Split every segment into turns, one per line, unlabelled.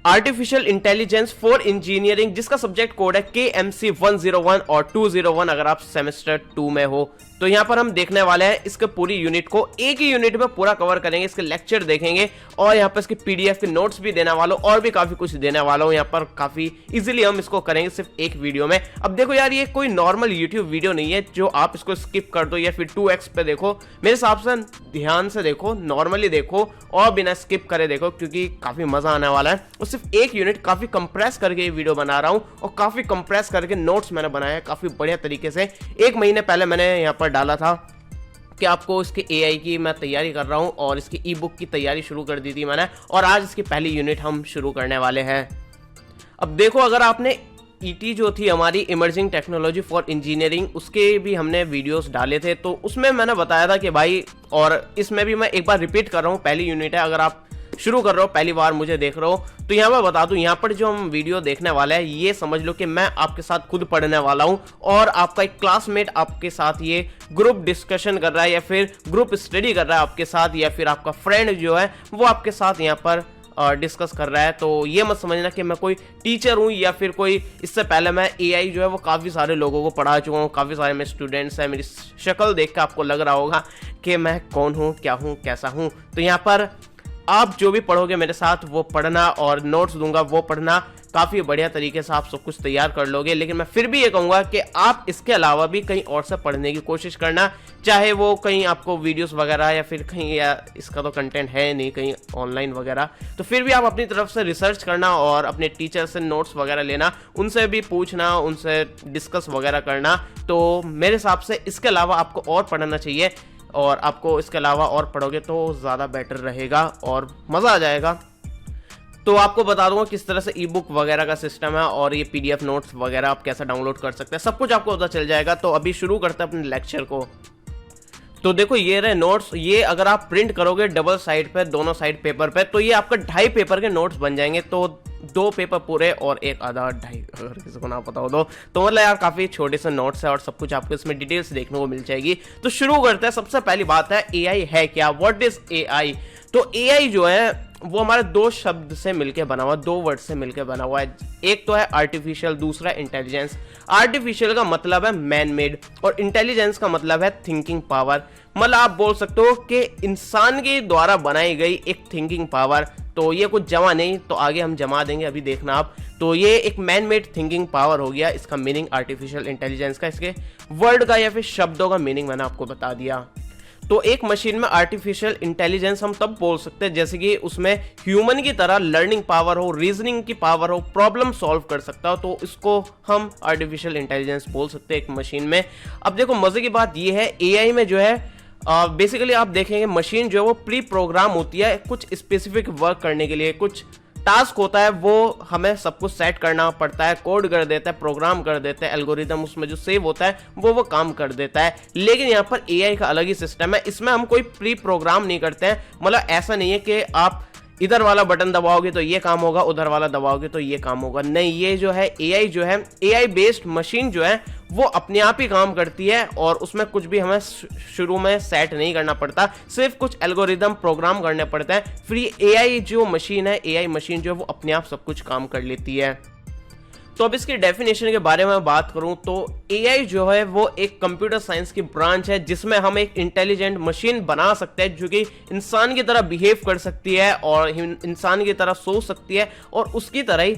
Artificial intelligence for engineering, जिसका subject code है KMC 101 और 201 अगर आप सेमेस्टर 2 में हो। तो यहाँ पर हम देखने वाले हैं इसके पूरी यूनिट को, एक ही यूनिट में पूरा कवर करेंगे, इसके लेक्चर देखेंगे और यहाँ पर इसके PDF के नोट्स भी देने वाला हूँ और भी काफी कुछ देने वाला हूँ। यहाँ पर काफी इजीली हम इसको करेंगे सिर्फ एक वीडियो में। अब देखो यार, ये कोई नॉर्मल यूट्यूब वीडियो नहीं है जो आप इसको स्किप कर दो या फिर 2x पे देखो। मेरे हिसाब से ध्यान से देखो, नॉर्मली देखो और बिना स्किप करे देखो, क्योंकि काफी मजा आने वाला है। और सिर्फ एक यूनिट काफी कंप्रेस करके ये वीडियो बना रहा हूँ और काफी कंप्रेस करके नोट्स मैंने बनाया है काफी बढ़िया तरीके से। 1 महीने पहले मैंने यहाँ पर डाला था कि आपको इसके AI की मैं तैयारी कर रहा हूं और इसकी ई-बुक की तैयारी शुरू कर दी थी मैंने, और आज इसकी पहली यूनिट हम शुरू करने वाले हैं। अब देखो, अगर आपने ET जो थी हमारी इमर्जिंग टेक्नोलॉजी फॉर इंजीनियरिंग, उसके भी हमने वीडियोस डाले थे, तो उसमें मैंने बताया था कि भाई, और इसमें भी मैं एक बार रिपीट कर रहा हूँ, पहली यूनिट है, अगर आप शुरू कर रहे हो, पहली बार मुझे देख रहे हो, तो यहाँ पर बता दूं, यहाँ पर जो हम वीडियो देखने वाले हैं, ये समझ लो कि मैं आपके साथ खुद पढ़ने वाला हूँ और आपका एक क्लासमेट आपके साथ ये ग्रुप डिस्कशन कर रहा है या फिर ग्रुप स्टडी कर रहा है आपके साथ, या फिर आपका फ्रेंड जो है वो आपके साथ यहाँ पर डिस्कस कर रहा है। तो ये मत समझना कि मैं कोई टीचर हूँ या फिर कोई, इससे पहले मैं AI जो है वो काफ़ी सारे लोगों को पढ़ा चुका हूँ, काफ़ी सारे मेरे स्टूडेंट्स हैं। मेरी शक्ल देख कर आपको लग रहा होगा कि मैं कौन हूँ, क्या हूँ, कैसा हूँ। तो यहाँ पर आप जो भी पढ़ोगे मेरे साथ वो पढ़ना, और नोट्स दूंगा वो पढ़ना, काफ़ी बढ़िया तरीके से आप सब कुछ तैयार कर लोगे। लेकिन मैं फिर भी ये कहूँगा कि आप इसके अलावा भी कहीं और से पढ़ने की कोशिश करना, चाहे वो कहीं आपको वीडियोस वगैरह या फिर कहीं, या इसका तो कंटेंट है नहीं कहीं ऑनलाइन वगैरह, तो फिर भी आप अपनी तरफ से रिसर्च करना और अपने टीचर से नोट्स वगैरह लेना, उनसे भी पूछना, उनसे डिस्कस वगैरह करना। तो मेरे हिसाब से इसके अलावा आपको और पढ़ना चाहिए, और आपको इसके अलावा और पढ़ोगे तो ज़्यादा बेटर रहेगा और मज़ा आ जाएगा। तो आपको बता दूंगा किस तरह से ई-बुक वगैरह का सिस्टम है और ये PDF नोट्स वगैरह आप कैसे डाउनलोड कर सकते हैं, सब कुछ आपको पता चल जाएगा। तो अभी शुरू करते हैं अपने लेक्चर को। तो देखो, ये रहे नोट्स। ये अगर आप प्रिंट करोगे डबल साइड पे, दोनों साइड पेपर पे, तो ये आपका 2.5 पेपर के नोट्स बन जाएंगे। तो 2 पेपर पूरे और एक आधा 2.5, अगर किसी को ना पता हो तो मतलब यार काफी छोटे से नोट्स है और सब कुछ आपको इसमें डिटेल्स देखने को मिल जाएगी। तो शुरू करते हैं। सबसे पहली बात है AI है क्या, व्हाट इज AI। तो AI जो है वो हमारे 2 शब्द से मिलके बना हुआ, 2 वर्ड से मिलके बना हुआ है। एक तो है आर्टिफिशियल, दूसरा इंटेलिजेंस। आर्टिफिशियल का मतलब है मैन मेड और इंटेलिजेंस का मतलब है थिंकिंग पावर। मतलब आप बोल सकते हो कि इंसान के द्वारा बनाई गई एक थिंकिंग पावर। तो ये कुछ जमा नहीं, तो आगे हम जमा देंगे, अभी देखना आप। तो ये एक मैन मेड थिंकिंग पावर हो गया, इसका मीनिंग आर्टिफिशियल इंटेलिजेंस का। इसके वर्ड का या फिर शब्दों का मीनिंग मैंने आपको बता दिया। तो एक मशीन में आर्टिफिशियल इंटेलिजेंस हम तब बोल सकते हैं जैसे कि उसमें ह्यूमन की तरह लर्निंग पावर हो, रीजनिंग की पावर हो, प्रॉब्लम सॉल्व कर सकता हो, तो इसको हम आर्टिफिशियल इंटेलिजेंस बोल सकते हैं एक मशीन में। अब देखो, मजे की बात यह है, AI में जो है बेसिकली आप देखेंगे मशीन जो है वो प्री प्रोग्राम होती है कुछ स्पेसिफिक वर्क करने के लिए। कुछ टास्क होता है, वो हमें सब कुछ सेट करना पड़ता है, कोड कर देता है, प्रोग्राम कर देता है, एल्गोरिदम उसमें जो सेव होता है वो काम कर देता है। लेकिन यहाँ पर AI का अलग ही सिस्टम है, इसमें हम कोई प्री प्रोग्राम नहीं करते हैं। मतलब ऐसा नहीं है कि आप इधर वाला बटन दबाओगे तो ये काम होगा, उधर वाला दबाओगे तो ये काम होगा, नहीं। ये जो है AI जो है, AI बेस्ड मशीन जो है वो अपने आप ही काम करती है और उसमें कुछ भी हमें शुरू में सेट नहीं करना पड़ता, सिर्फ कुछ एल्गोरिदम प्रोग्राम करने पड़ते हैं। फिर AI जो मशीन है, AI मशीन जो है वो अपने आप सब कुछ काम कर लेती है। तो अब इसकी डेफिनेशन के बारे में बात करूं तो AI जो है वो एक कंप्यूटर साइंस की ब्रांच है जिसमें हम एक इंटेलिजेंट मशीन बना सकते हैं जो कि इंसान की तरह बिहेव कर सकती है और इंसान की तरह सोच सकती है और उसकी तरह ही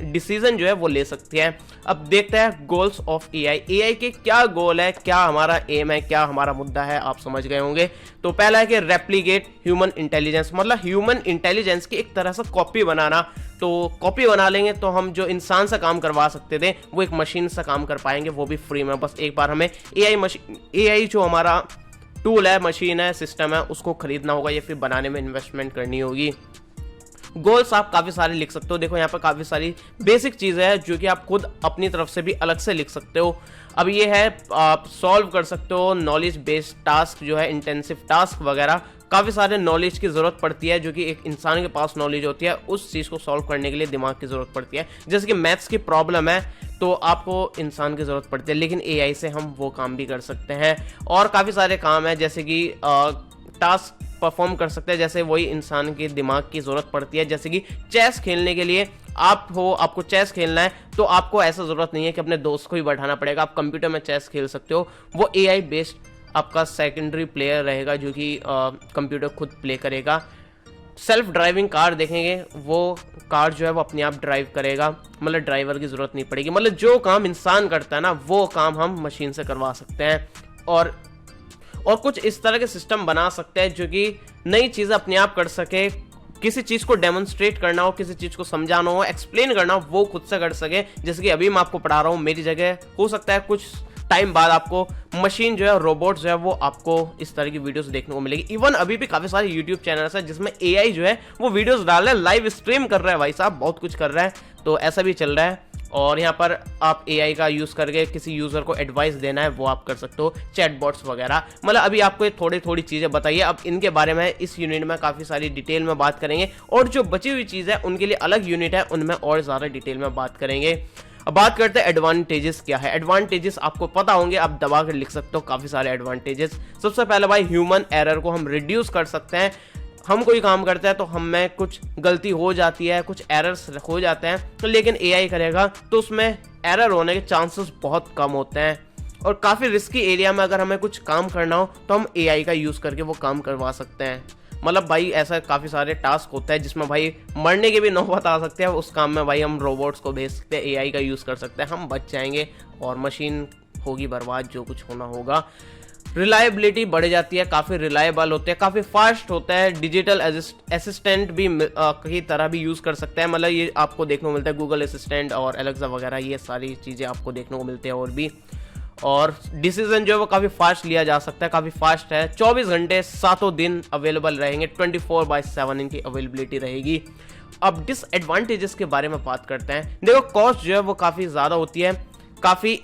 डिसीजन जो है वो ले सकती है। अब देखते हैं गोल्स ऑफ AI के क्या गोल है, क्या हमारा एम है, क्या हमारा मुद्दा है, आप समझ गए होंगे। तो पहला है कि रेप्लिकेट ह्यूमन इंटेलिजेंस, मतलब ह्यूमन इंटेलिजेंस की एक तरह से कॉपी बनाना। तो कॉपी बना लेंगे तो हम जो इंसान से काम करवा सकते थे वो एक मशीन से काम कर पाएंगे, वो भी फ्री में। बस एक बार हमें AI जो हमारा टूल है, मशीन है, सिस्टम है, उसको खरीदना होगा या फिर बनाने में इन्वेस्टमेंट करनी होगी। गोल्स आप काफ़ी सारे लिख सकते हो। देखो यहाँ पर काफ़ी सारी बेसिक चीज़ें हैं जो कि आप खुद अपनी तरफ से भी अलग से लिख सकते हो। अब ये है, आप सॉल्व कर सकते हो नॉलेज बेस्ड टास्क जो है, इंटेंसिव टास्क वगैरह। काफ़ी सारे नॉलेज की ज़रूरत पड़ती है जो कि एक इंसान के पास नॉलेज होती है, उस चीज़ को सॉल्व करने के लिए दिमाग की ज़रूरत पड़ती है। जैसे कि मैथ्स की प्रॉब्लम है तो आपको इंसान की ज़रूरत पड़ती है, लेकिन AI से हम वो काम भी कर सकते हैं। और काफ़ी सारे काम है जैसे कि टास्क परफॉर्म कर सकते हैं जैसे वही इंसान के दिमाग की ज़रूरत पड़ती है। जैसे कि चेस खेलने के लिए आपको चेस खेलना है तो आपको ऐसा ज़रूरत नहीं है कि अपने दोस्त को ही बैठाना पड़ेगा, आप कंप्यूटर में चेस खेल सकते हो। वो AI बेस्ड आपका सेकेंडरी प्लेयर रहेगा जो कि कंप्यूटर खुद प्ले करेगा। सेल्फ ड्राइविंग कार देखेंगे, वो कार जो है वो अपने आप ड्राइव करेगा, मतलब ड्राइवर की ज़रूरत नहीं पड़ेगी। मतलब जो काम इंसान करता है ना वो काम हम मशीन से करवा सकते हैं। और कुछ इस तरह के सिस्टम बना सकते हैं जो कि नई चीज़ें अपने आप कर सके। किसी चीज़ को डेमोन्स्ट्रेट करना हो, किसी चीज़ को समझाना हो, एक्सप्लेन करना हो, वो खुद से कर सके। जैसे कि अभी मैं आपको पढ़ा रहा हूँ, मेरी जगह हो सकता है कुछ टाइम बाद आपको मशीन जो है, रोबोट जो है, वो आपको इस तरह की वीडियोस देखने को मिलेगी। इवन अभी भी काफ़ी सारे यूट्यूब चैनल्स हैं जिसमें AI जो है वो वीडियोस डाल रहा है, लाइव स्ट्रीम कर रहा है, भाई साहब बहुत कुछ कर रहा है। तो ऐसा भी चल रहा है। और यहाँ पर आप AI का यूज़ करके किसी यूज़र को एडवाइस देना है वो आप कर सकते हो, चैटबॉट्स वगैरह। मतलब अभी आपको ये थोड़ी चीज़ें बताइए, अब इनके बारे में इस यूनिट में काफ़ी सारी डिटेल में बात करेंगे। और जो बची हुई चीज़ है उनके लिए अलग यूनिट है, उनमें और ज़्यादा डिटेल में बात करेंगे। अब बात करते हैं एडवांटेजेस क्या है। एडवांटेजेस आपको पता होंगे, आप दबा कर लिख सकते हो काफ़ी सारे एडवांटेजेस। सबसे पहले भाई ह्यूमन एरर को हम रिड्यूस कर सकते हैं। हम कोई काम करते हैं तो हम में कुछ गलती हो जाती है, कुछ एरर्स हो जाते हैं, तो लेकिन AI करेगा तो उसमें एरर होने के चांसेस बहुत कम होते हैं। और काफ़ी रिस्की एरिया में अगर हमें कुछ काम करना हो तो हम AI का यूज़ करके वो काम करवा सकते हैं। मतलब भाई ऐसा काफ़ी सारे टास्क होता है जिसमें भाई मरने की भी नौबत आ सकती है, उस काम में भाई हम रोबोट्स को भेज सकते हैं, AI का यूज़ कर सकते हैं, हम बच जाएंगे और मशीन होगी बर्बाद, जो कुछ होना होगा। रिलायबिलिटी बढ़ जाती है, काफ़ी रिलायबल होते हैं, काफ़ी फास्ट होता है। डिजिटल असिस्टेंट भी की तरह भी यूज़ कर सकते हैं। मतलब ये आपको देखने को मिलता है, गूगल असिस्टेंट और एलेक्सा वगैरह, ये सारी चीज़ें आपको देखने को मिलते हैं। और भी और डिसीजन जो है वो काफ़ी फास्ट लिया जा सकता है, काफ़ी फास्ट है। 24 घंटे 7 दिन अवेलेबल रहेंगे, 24/7 इनकी अवेलेबिलिटी रहेगी। अब डिसएडवांटेजेस के बारे में बात करते हैं। देखो कॉस्ट जो है वो काफ़ी ज़्यादा होती है, काफ़ी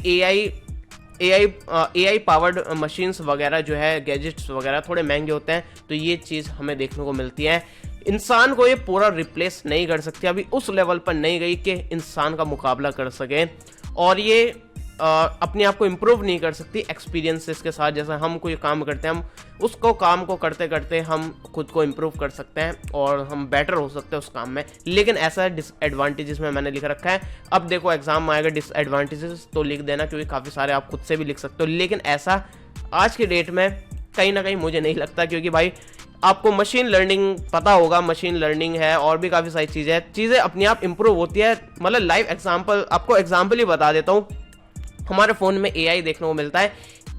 AI पावर्ड मशीन्स वगैरह जो है, गैजेट्स वगैरह थोड़े महंगे होते हैं, तो ये चीज़ हमें देखने को मिलती है। इंसान को ये पूरा रिप्लेस नहीं कर सकती, अभी उस लेवल पर नहीं गई कि इंसान का मुकाबला कर सके। और ये अपने आप को इम्प्रूव नहीं कर सकती एक्सपीरियंसेस के साथ। जैसे हम कोई काम करते हैं, हम उसको काम को करते करते हम खुद को इम्प्रूव कर सकते हैं और हम बेटर हो सकते हैं उस काम में। लेकिन ऐसा डिसएडवांटेजेस में मैंने लिख रखा है। अब देखो एग्जाम में आएगा डिसएडवांटेजेस तो लिख देना, क्योंकि काफ़ी सारे आप खुद से भी लिख सकते हो। लेकिन ऐसा आज की डेट में कहीं ना कहीं मुझे नहीं लगता, क्योंकि भाई आपको मशीन लर्निंग पता होगा, मशीन लर्निंग है और भी काफ़ी सारी चीज़ें अपने आप इम्प्रूव होती है। मतलब लाइव एग्जाम्पल, आपको एग्जाम्पल ही बता देता हूँ। हमारे फ़ोन में AI देखने को मिलता है।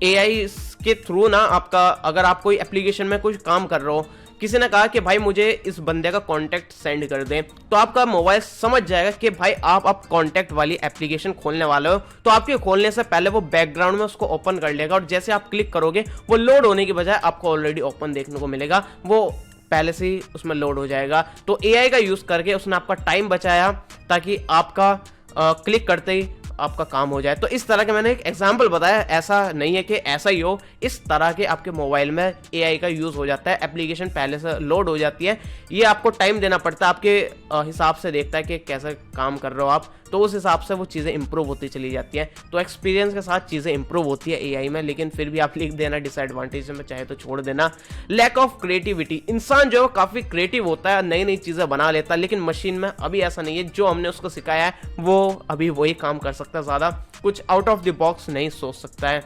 AI के थ्रू ना आपका, अगर आप कोई एप्लीकेशन में कुछ काम कर रहे हो, किसी ने कहा कि भाई मुझे इस बंदे का कॉन्टैक्ट सेंड कर दें, तो आपका मोबाइल समझ जाएगा कि भाई आप कॉन्टैक्ट वाली एप्लीकेशन खोलने वाले हो। तो आपके खोलने से पहले वो बैकग्राउंड में उसको ओपन कर लेगा और जैसे आप क्लिक करोगे वो लोड होने की बजाय आपको ऑलरेडी ओपन देखने को मिलेगा, वो पहले से ही उसमें लोड हो जाएगा। तो AI का यूज़ करके उसने आपका टाइम बचाया ताकि आपका क्लिक करते ही आपका काम हो जाए। तो इस तरह के मैंने एक एग्जांपल बताया, ऐसा नहीं है कि ऐसा ही हो। इस तरह के आपके मोबाइल में AI का यूज़ हो जाता है, एप्लीकेशन पहले से लोड हो जाती है। ये आपको टाइम देना पड़ता है, आपके हिसाब से देखता है कि कैसे काम कर रहे हो आप, तो उस हिसाब से वो चीज़ें इंप्रूव होती चली जाती हैं। तो एक्सपीरियंस के साथ चीज़ें इंप्रूव होती है AI में। लेकिन फिर भी आप लिख देना डिसएडवांटेज में, चाहे तो छोड़ देना। लैक ऑफ क्रिएटिविटी, इंसान जो है काफ़ी क्रिएटिव होता है, नई नई चीज़ें बना लेता है, लेकिन मशीन में अभी ऐसा नहीं है। जो हमने उसको सिखाया है वो अभी वही काम कर सकता है, ज़्यादा कुछ आउट ऑफ द बॉक्स नहीं सोच सकता है।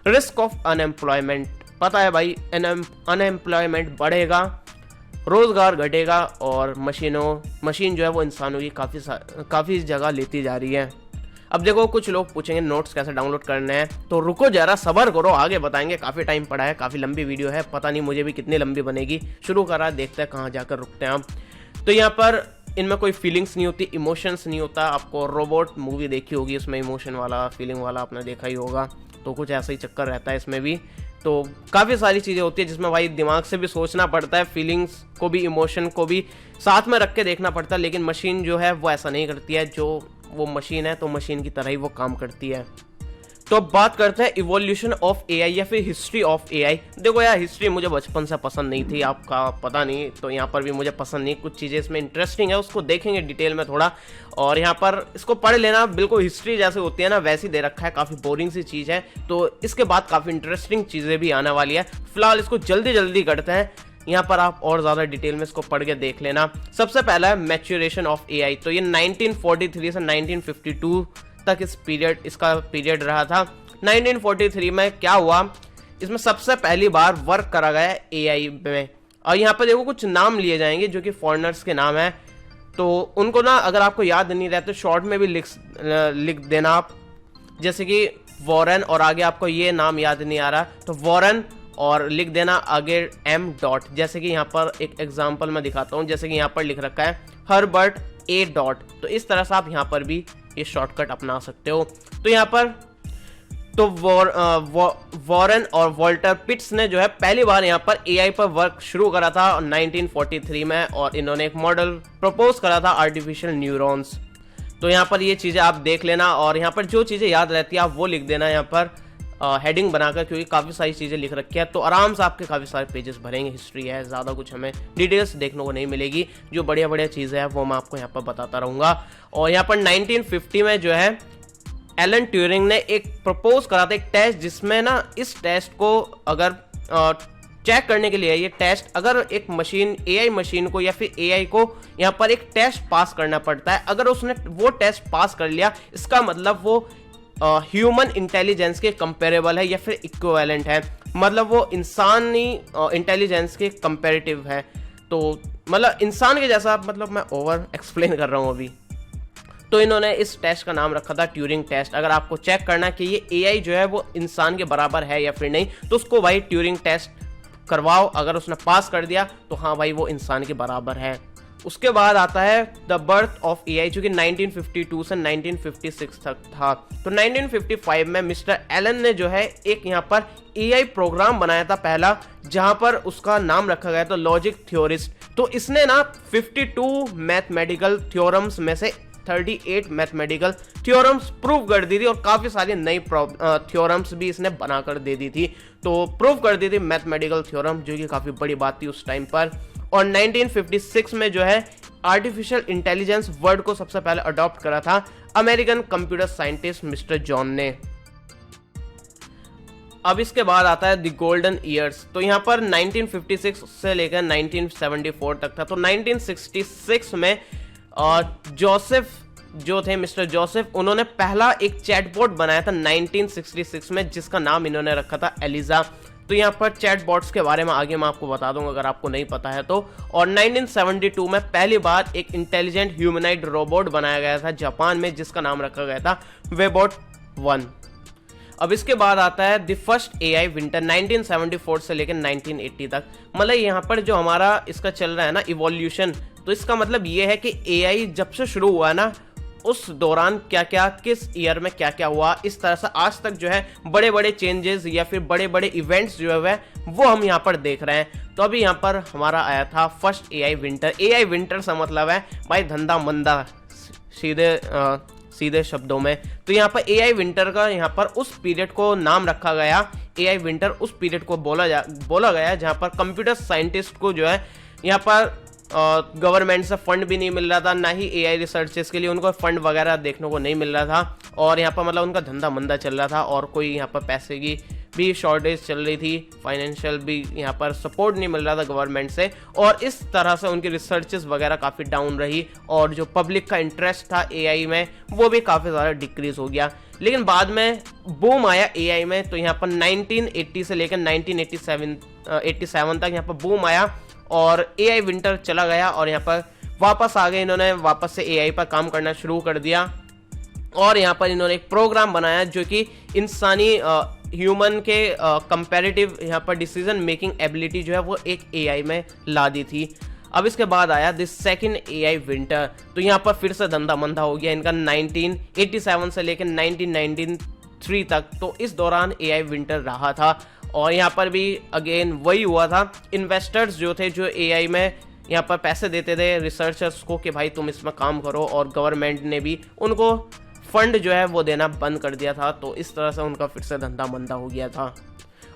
रिस्क ऑफ अनएम्प्लॉयमेंट, पता है भाई अनएम्प्लॉयमेंट बढ़ेगा, रोज़गार घटेगा और मशीन जो है वो इंसानों की काफ़ी जगह लेती जा रही है। अब देखो कुछ लोग पूछेंगे नोट्स कैसे डाउनलोड करने हैं, तो रुको जरा सब्र करो, आगे बताएंगे। काफ़ी टाइम पड़ा है, काफ़ी लंबी वीडियो है, पता नहीं मुझे भी कितनी लंबी बनेगी। शुरू करा, देखते हैं कहाँ जाकर रुकते हैं हम। तो यहाँ पर इनमें कोई फीलिंग्स नहीं होती, इमोशंस नहीं होता। आपको रोबोट मूवी देखी होगी, उसमें इमोशन वाला, फीलिंग वाला आपने देखा ही होगा, तो कुछ ऐसा ही चक्कर रहता है इसमें भी। तो काफ़ी सारी चीज़ें होती है जिसमें भाई दिमाग से भी सोचना पड़ता है, फीलिंग्स को भी, इमोशन को भी साथ में रख के देखना पड़ता है। लेकिन मशीन जो है वो ऐसा नहीं करती है, जो वो मशीन है तो मशीन की तरह ही वो काम करती है। तो अब बात करते हैं इवोल्यूशन ऑफ AI या फिर हिस्ट्री ऑफ AI। देखो यार, हिस्ट्री मुझे बचपन से पसंद नहीं थी, आपका पता नहीं, तो यहाँ पर भी मुझे पसंद नहीं। कुछ चीज़ें इसमें इंटरेस्टिंग है, उसको देखेंगे डिटेल में थोड़ा, और यहाँ पर इसको पढ़ लेना। बिल्कुल हिस्ट्री जैसे होती है ना वैसी दे रखा है, काफ़ी बोरिंग सी चीज़ है। तो इसके बाद काफ़ी इंटरेस्टिंग चीज़ें भी आने वाली है। फिलहाल इसको जल्दी जल्दी करते हैं। यहाँ पर आप और ज़्यादा डिटेल में इसको पढ़ के देख लेना। सबसे पहला है मैच्योरेशन ऑफ एआई। तो ये 1943 से 1952 तक इसका पीरियड रहा था। 1943 में क्या हुआ, इसमें सबसे पहली बार वर्क करा गया एआई में। और यहाँ पर देखो कुछ नाम लिए जाएंगे जो कि फॉरेनर्स के नाम हैं, तो उनको ना अगर आपको याद नहीं रहते शॉर्ट में भी लिख देना आप, जैसे कि वॉरेन और आगे आपको ये नाम याद नहीं आ रहा तो वॉरेन और लिख देना आगे एम डॉट। जैसे कि यहाँ पर एक एग्जांपल मैं दिखाता हूँ, जैसे कि यहाँ पर लिख रखा है हर्बर्ट ए डॉट, तो इस तरह से आप यहाँ पर भी ये शॉर्टकट अपना सकते हो। तो यहाँ पर तो वॉरेन और वॉल्टर पिट्स ने जो है पहली बार यहाँ पर एआई पर वर्क शुरू करा था 1943 में, और इन्होंने एक मॉडल प्रपोज करा था आर्टिफिशियल न्यूरॉन्स। तो यहाँ पर ये चीज़ें आप देख लेना, और यहाँ पर जो चीज़ें याद रहती है आप वो लिख देना यहाँ पर हेडिंग बनाकर, क्योंकि काफ़ी सारी चीज़ें लिख रखी है तो आराम से आपके काफ़ी सारे पेजेस भरेंगे। हिस्ट्री है, ज़्यादा कुछ हमें डिटेल्स देखने को नहीं मिलेगी, जो बढ़िया बढ़िया चीज़ें हैं वो मैं आपको यहाँ पर बताता रहूँगा। और यहाँ पर 1950 में जो है एलन ट्यूरिंग ने एक प्रपोज करा था एक टेस्ट, जिसमें ना इस टेस्ट को अगर चेक करने के लिए, ये टेस्ट अगर एक मशीन एआई मशीन को या फिर एआई को यहाँ पर एक टेस्ट पास करना पड़ता है, अगर उसने वो टेस्ट पास कर लिया इसका मतलब वो ह्यूमन इंटेलिजेंस के कंपेरेबल है या फिर इक्विवेलेंट है, मतलब वो इंसानी इंटेलिजेंस के कंपेरेटिव है। तो मतलब इंसान के जैसा, मतलब मैं ओवर एक्सप्लेन कर रहा हूँ अभी। तो इन्होंने इस टेस्ट का नाम रखा था ट्यूरिंग टेस्ट। अगर आपको चेक करना कि ये एआई जो है वो इंसान के बराबर है या फिर नहीं, तो उसको भाई ट्यूरिंग टेस्ट करवाओ, अगर उसने पास कर दिया तो हाँ भाई वो इंसान के बराबर है। उसके बाद आता है द बर्थ ऑफ एआई, जो कि 1952 से 1956 तक था। तो 1955 में मिस्टर एलन ने जो है एक यहाँ पर एआई प्रोग्राम बनाया था पहला, जहां पर उसका नाम रखा गया था लॉजिक थ्योरिस्ट। तो इसने ना 52 मैथमेटिकल थ्योरम्स में से 38 मैथमेटिकल थ्योरम्स प्रूव कर दी थी, और काफ़ी सारी नई थ्योरम्स भी इसने बनाकर दे दी थी। तो प्रूव कर दी थी मैथमेटिकल थ्योरम, जो कि काफ़ी बड़ी बात थी उस टाइम पर। और 1956 में जो है आर्टिफिशियल इंटेलिजेंस वर्ड को सबसे पहले अडॉप्ट करा था American computer scientist mister John ने। अब इसके बाद आता है द गोल्डन ईयर्स। तो यहाँ पर 1956 से लेकर 1974 तक था। तो 1966 में जोसेफ जो थे मिस्टर जोसेफ, उन्होंने पहला एक चैटबॉट बनाया था 1966 में, जिसका नाम इन्होंने रखा था एलिजा। तो यहाँ पर चैटबॉट्स के बारे में आगे मैं आपको बता दूंगा अगर आपको नहीं पता है तो। और 1972 में पहली बार एक इंटेलिजेंट ह्यूमनॉइड रोबोट बनाया गया था जापान में, जिसका नाम रखा गया था वेबॉट 1। अब इसके बाद आता है द फर्स्ट एआई विंटर 1974 से लेकर 1980 तक। मतलब यहाँ पर जो हमारा इसका चल रहा है ना इवोल्यूशन, तो इसका मतलब ये है कि एआई जब से शुरू हुआ ना उस दौरान क्या क्या, किस ईयर में क्या क्या हुआ, इस तरह से आज तक जो है बड़े बड़े चेंजेस या फिर बड़े बड़े इवेंट्स जो है वो हम यहाँ पर देख रहे हैं। तो अभी यहाँ पर हमारा आया था first AI winter. AI winter से मतलब है भाई धंधा मंदा, सीधे शब्दों में। तो यहाँ पर एआई विंटर का यहाँ पर उस पीरियड को नाम रखा गया, एआई विंटर उस पीरियड को बोला गया जहाँ पर कंप्यूटर साइंटिस्ट को जो है यहाँ पर गवर्नमेंट से फंड भी नहीं मिल रहा था, ना ही एआई रिसर्चेस के लिए उनको फंड वगैरह देखने को नहीं मिल रहा था, और यहाँ पर मतलब उनका धंधा मंदा चल रहा था, और कोई यहाँ पर पैसे की भी शॉर्टेज चल रही थी, फाइनेंशियल भी यहाँ पर सपोर्ट नहीं मिल रहा था गवर्नमेंट से, और इस तरह से उनकी रिसर्चेस वगैरह काफ़ी डाउन रही, और जो पब्लिक का इंटरेस्ट था एआई में वो भी काफ़ी ज़्यादा डिक्रीज हो गया। लेकिन बाद में बूम आया एआई में। तो यहाँ पर 1980 से लेकर 1987 तक यहाँ पर बूम आया, और एआई विंटर चला गया, और यहाँ पर वापस आ गए, इन्होंने वापस से एआई पर काम करना शुरू कर दिया, और यहाँ पर इन्होंने एक प्रोग्राम बनाया जो कि इंसानी ह्यूमन के कंपैरेटिव यहाँ पर डिसीजन मेकिंग एबिलिटी जो है वो एक एआई में ला दी थी। अब इसके बाद आया दिस सेकंड एआई विंटर। तो यहाँ पर फिर से धंधा मंदा हो गया इनका 1987 से लेकर 1993 तक। तो इस दौरान एआई विंटर रहा था, और यहाँ पर भी अगेन वही हुआ था, इन्वेस्टर्स जो थे जो एआई में यहाँ पर पैसे देते थे रिसर्चर्स को कि भाई तुम इसमें काम करो, और गवर्नमेंट ने भी उनको फंड जो है वो देना बंद कर दिया था। तो इस तरह से उनका फिर से धंधा मंदा हो गया था।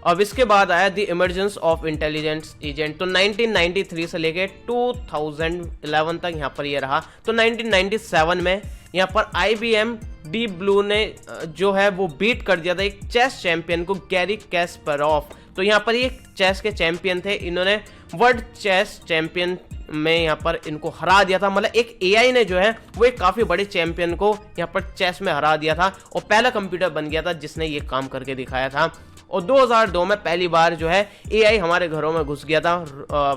अब इसके बाद आया the emergence of intelligence agent. तो 1993 से लेके 2011 तक यहाँ पर ये रहा। तो 1997 में यहाँ पर IBM डीप ब्लू ने जो है वो बीट कर दिया था एक चेस चैंपियन को, गैरी कैस्परोव तो यहाँ पर ये चेस के चैंपियन थे, इन्होंने वर्ल्ड चेस चैंपियन में यहाँ पर इनको हरा दिया था। मतलब एक एआई ने जो है वो एक काफी बड़े चैंपियन को यहाँ पर चेस में हरा दिया था और पहला कंप्यूटर बन गया था जिसने ये काम करके दिखाया था। और 2002 में पहली बार जो है एआई हमारे घरों में घुस गया था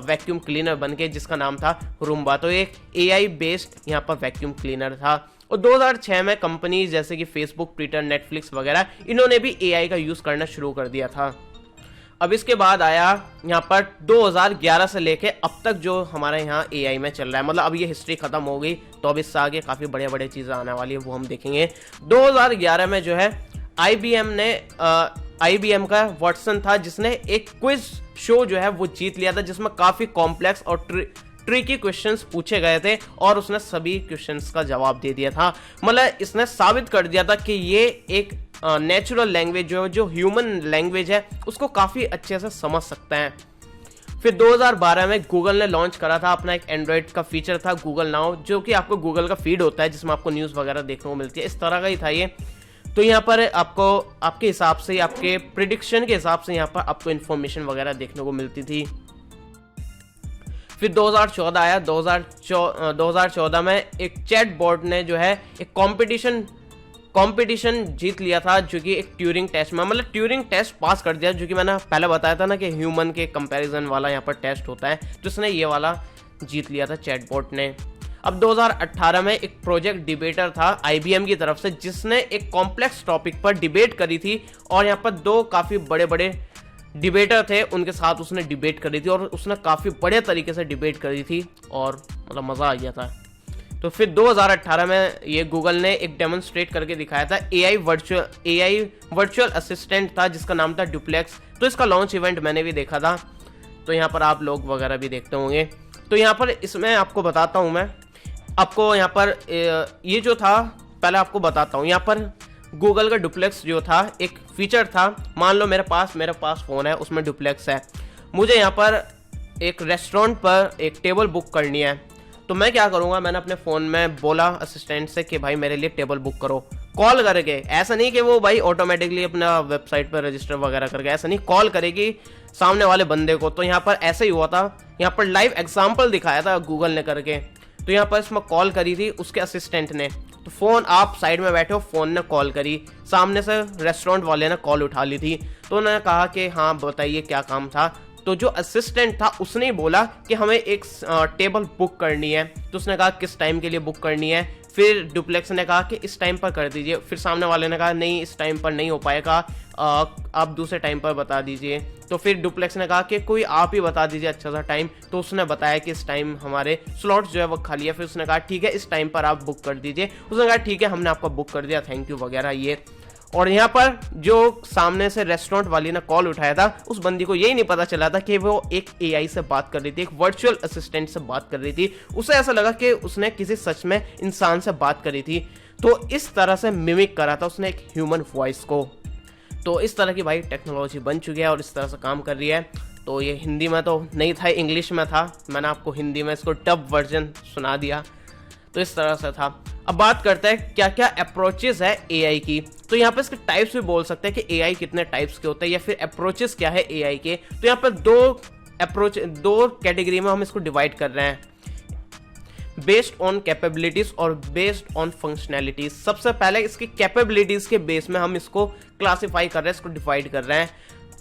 वैक्यूम क्लीनर बन के, जिसका नाम था रूम्बा। तो एक एआई बेस्ड यहाँ पर वैक्यूम क्लीनर था। और 2006 में कंपनी जैसे कि फेसबुक, ट्विटर, नेटफ्लिक्स वगैरह इन्होंने भी एआई का यूज करना शुरू कर दिया था। अब इसके बाद आया यहाँ पर 2011 से लेके अब तक जो हमारे यहाँ एआई में चल रहा है, मतलब अब ये हिस्ट्री खत्म हो गई, तो अब इससे आगे काफ़ी बड़े बड़े चीज़ें आने वाली है, वो हम देखेंगे। 2011 में जो है IBM का वाटसन था जिसने एक क्विज शो जो है वो जीत लिया था, जिसमें काफ़ी कॉम्प्लेक्स और ट्रिकी क्वेश्चंस पूछे गए थे और उसने सभी क्वेश्चंस का जवाब दे दिया था। मतलब इसने साबित कर दिया था कि ये एक नेचुरल लैंग्वेज जो ह्यूमन लैंग्वेज है उसको काफ़ी अच्छे से समझ सकते हैं। फिर 2012 में गूगल ने लॉन्च करा था अपना एक एंड्रॉइड का फीचर था गूगल नाउ, जो कि आपको गूगल का फीड होता है जिसमें आपको न्यूज़ वगैरह देखने को मिलती है, इस तरह का ही था ये। तो यहाँ पर आपको आपके हिसाब से, आपके प्रिडिक्शन के हिसाब से यहाँ पर आपको इन्फॉर्मेशन वगैरह देखने को मिलती थी। फिर 2014 आया। 2014 में एक चैट बॉट ने जो है एक कंपटीशन जीत लिया था, जो कि एक ट्यूरिंग टेस्ट में, मतलब ट्यूरिंग टेस्ट पास कर दिया, जो कि मैंने पहले बताया था ना कि ह्यूमन के कंपैरिजन वाला यहाँ पर टेस्ट होता है, जिसने ये वाला जीत लिया था चैट बॉट ने। अब 2018 में एक प्रोजेक्ट डिबेटर था IBM की तरफ से, जिसने एक कॉम्प्लेक्स टॉपिक पर डिबेट करी थी और यहाँ पर दो काफ़ी बड़े बड़े डिबेटर थे, उनके साथ उसने डिबेट करी थी और उसने काफ़ी बड़े तरीके से डिबेट करी थी और मतलब मज़ा आ गया था। तो फिर 2018 में ये गूगल ने एक डेमोन्स्ट्रेट करके दिखाया था, एआई वर्चुअल असिस्टेंट था जिसका नाम था डुप्लेक्स। तो इसका लॉन्च इवेंट मैंने भी देखा था, तो यहाँ पर आप लोग वगैरह भी देखते होंगे। तो यहाँ पर इसमें आपको बताता हूँ, मैं आपको यहाँ पर ये जो था पहले आपको बताता हूँ। यहाँ पर गूगल का डुप्लेक्स जो था एक फीचर था। मान लो मेरे पास फ़ोन है, उसमें डुप्लेक्स है, मुझे यहाँ पर एक रेस्टोरेंट पर एक टेबल बुक करनी है, तो मैं क्या करूँगा, मैंने अपने फ़ोन में बोला असिस्टेंट से कि भाई मेरे लिए टेबल बुक करो, कॉल करके। ऐसा नहीं कि वो भाई ऑटोमेटिकली अपना वेबसाइट पर रजिस्टर वगैरह करके, ऐसा नहीं, कॉल करेगी सामने वाले बंदे को। तो यहाँ पर ऐसे ही हुआ था, यहाँ पर लाइव एग्जाम्पल दिखाया था गूगल ने करके। तो यहाँ पर इसमें कॉल करी थी उसके असिस्टेंट ने, तो फ़ोन आप साइड में बैठे हो, फ़ोन ने कॉल करी, सामने से रेस्टोरेंट वाले ने कॉल उठा ली थी। तो उन्होंने कहा कि हाँ बताइए क्या काम था। तो जो असिस्टेंट था उसने ही बोला कि हमें एक टेबल बुक करनी है। तो उसने कहा किस टाइम के लिए बुक करनी है। फिर डुप्लेक्स ने कहा कि इस टाइम पर कर दीजिए। फिर सामने वाले ने कहा नहीं इस टाइम पर नहीं हो पाएगा, आप दूसरे टाइम पर बता दीजिए। तो फिर डुप्लेक्स ने कहा कि कोई आप ही बता दीजिए अच्छा सा टाइम। तो उसने बताया कि इस टाइम हमारे स्लॉट्स जो है वो खाली है। फिर उसने कहा ठीक है इस टाइम पर आप बुक कर दीजिए। उसने कहा ठीक है हमने आपका बुक कर दिया, थैंक यू वगैरह ये। और यहाँ पर जो सामने से रेस्टोरेंट वाली ने कॉल उठाया था उस बंदी को यही नहीं पता चला था कि वो एक एआई से बात कर रही थी, एक वर्चुअल असिस्टेंट से बात कर रही थी। उसे ऐसा लगा कि उसने किसी सच में इंसान से बात करी थी। तो इस तरह से मिमिक करा था उसने एक ह्यूमन वॉइस को। तो इस तरह की भाई टेक्नोलॉजी बन चुकी है और इस तरह से काम कर रही है। तो ये हिंदी में तो नहीं था, इंग्लिश में था, मैंने आपको हिंदी में इसको डब वर्जन सुना दिया। तो इस तरह से था। अब बात करते हैं क्या क्या अप्रोचेस है एआई की। तो यहाँ पे इसके टाइप्स भी बोल सकते हैं कि एआई कितने टाइप्स के होते हैं या फिर अप्रोचेस क्या है एआई के। तो यहाँ पर दो कैटेगरी में हम इसको डिवाइड कर रहे हैं, बेस्ड ऑन कैपेबिलिटीज और बेस्ड ऑन फंक्शनैलिटीज। सबसे पहले इसकी कैपेबिलिटीज के बेस में हम इसको क्लासिफाई कर रहे हैं, इसको डिवाइड कर रहे हैं।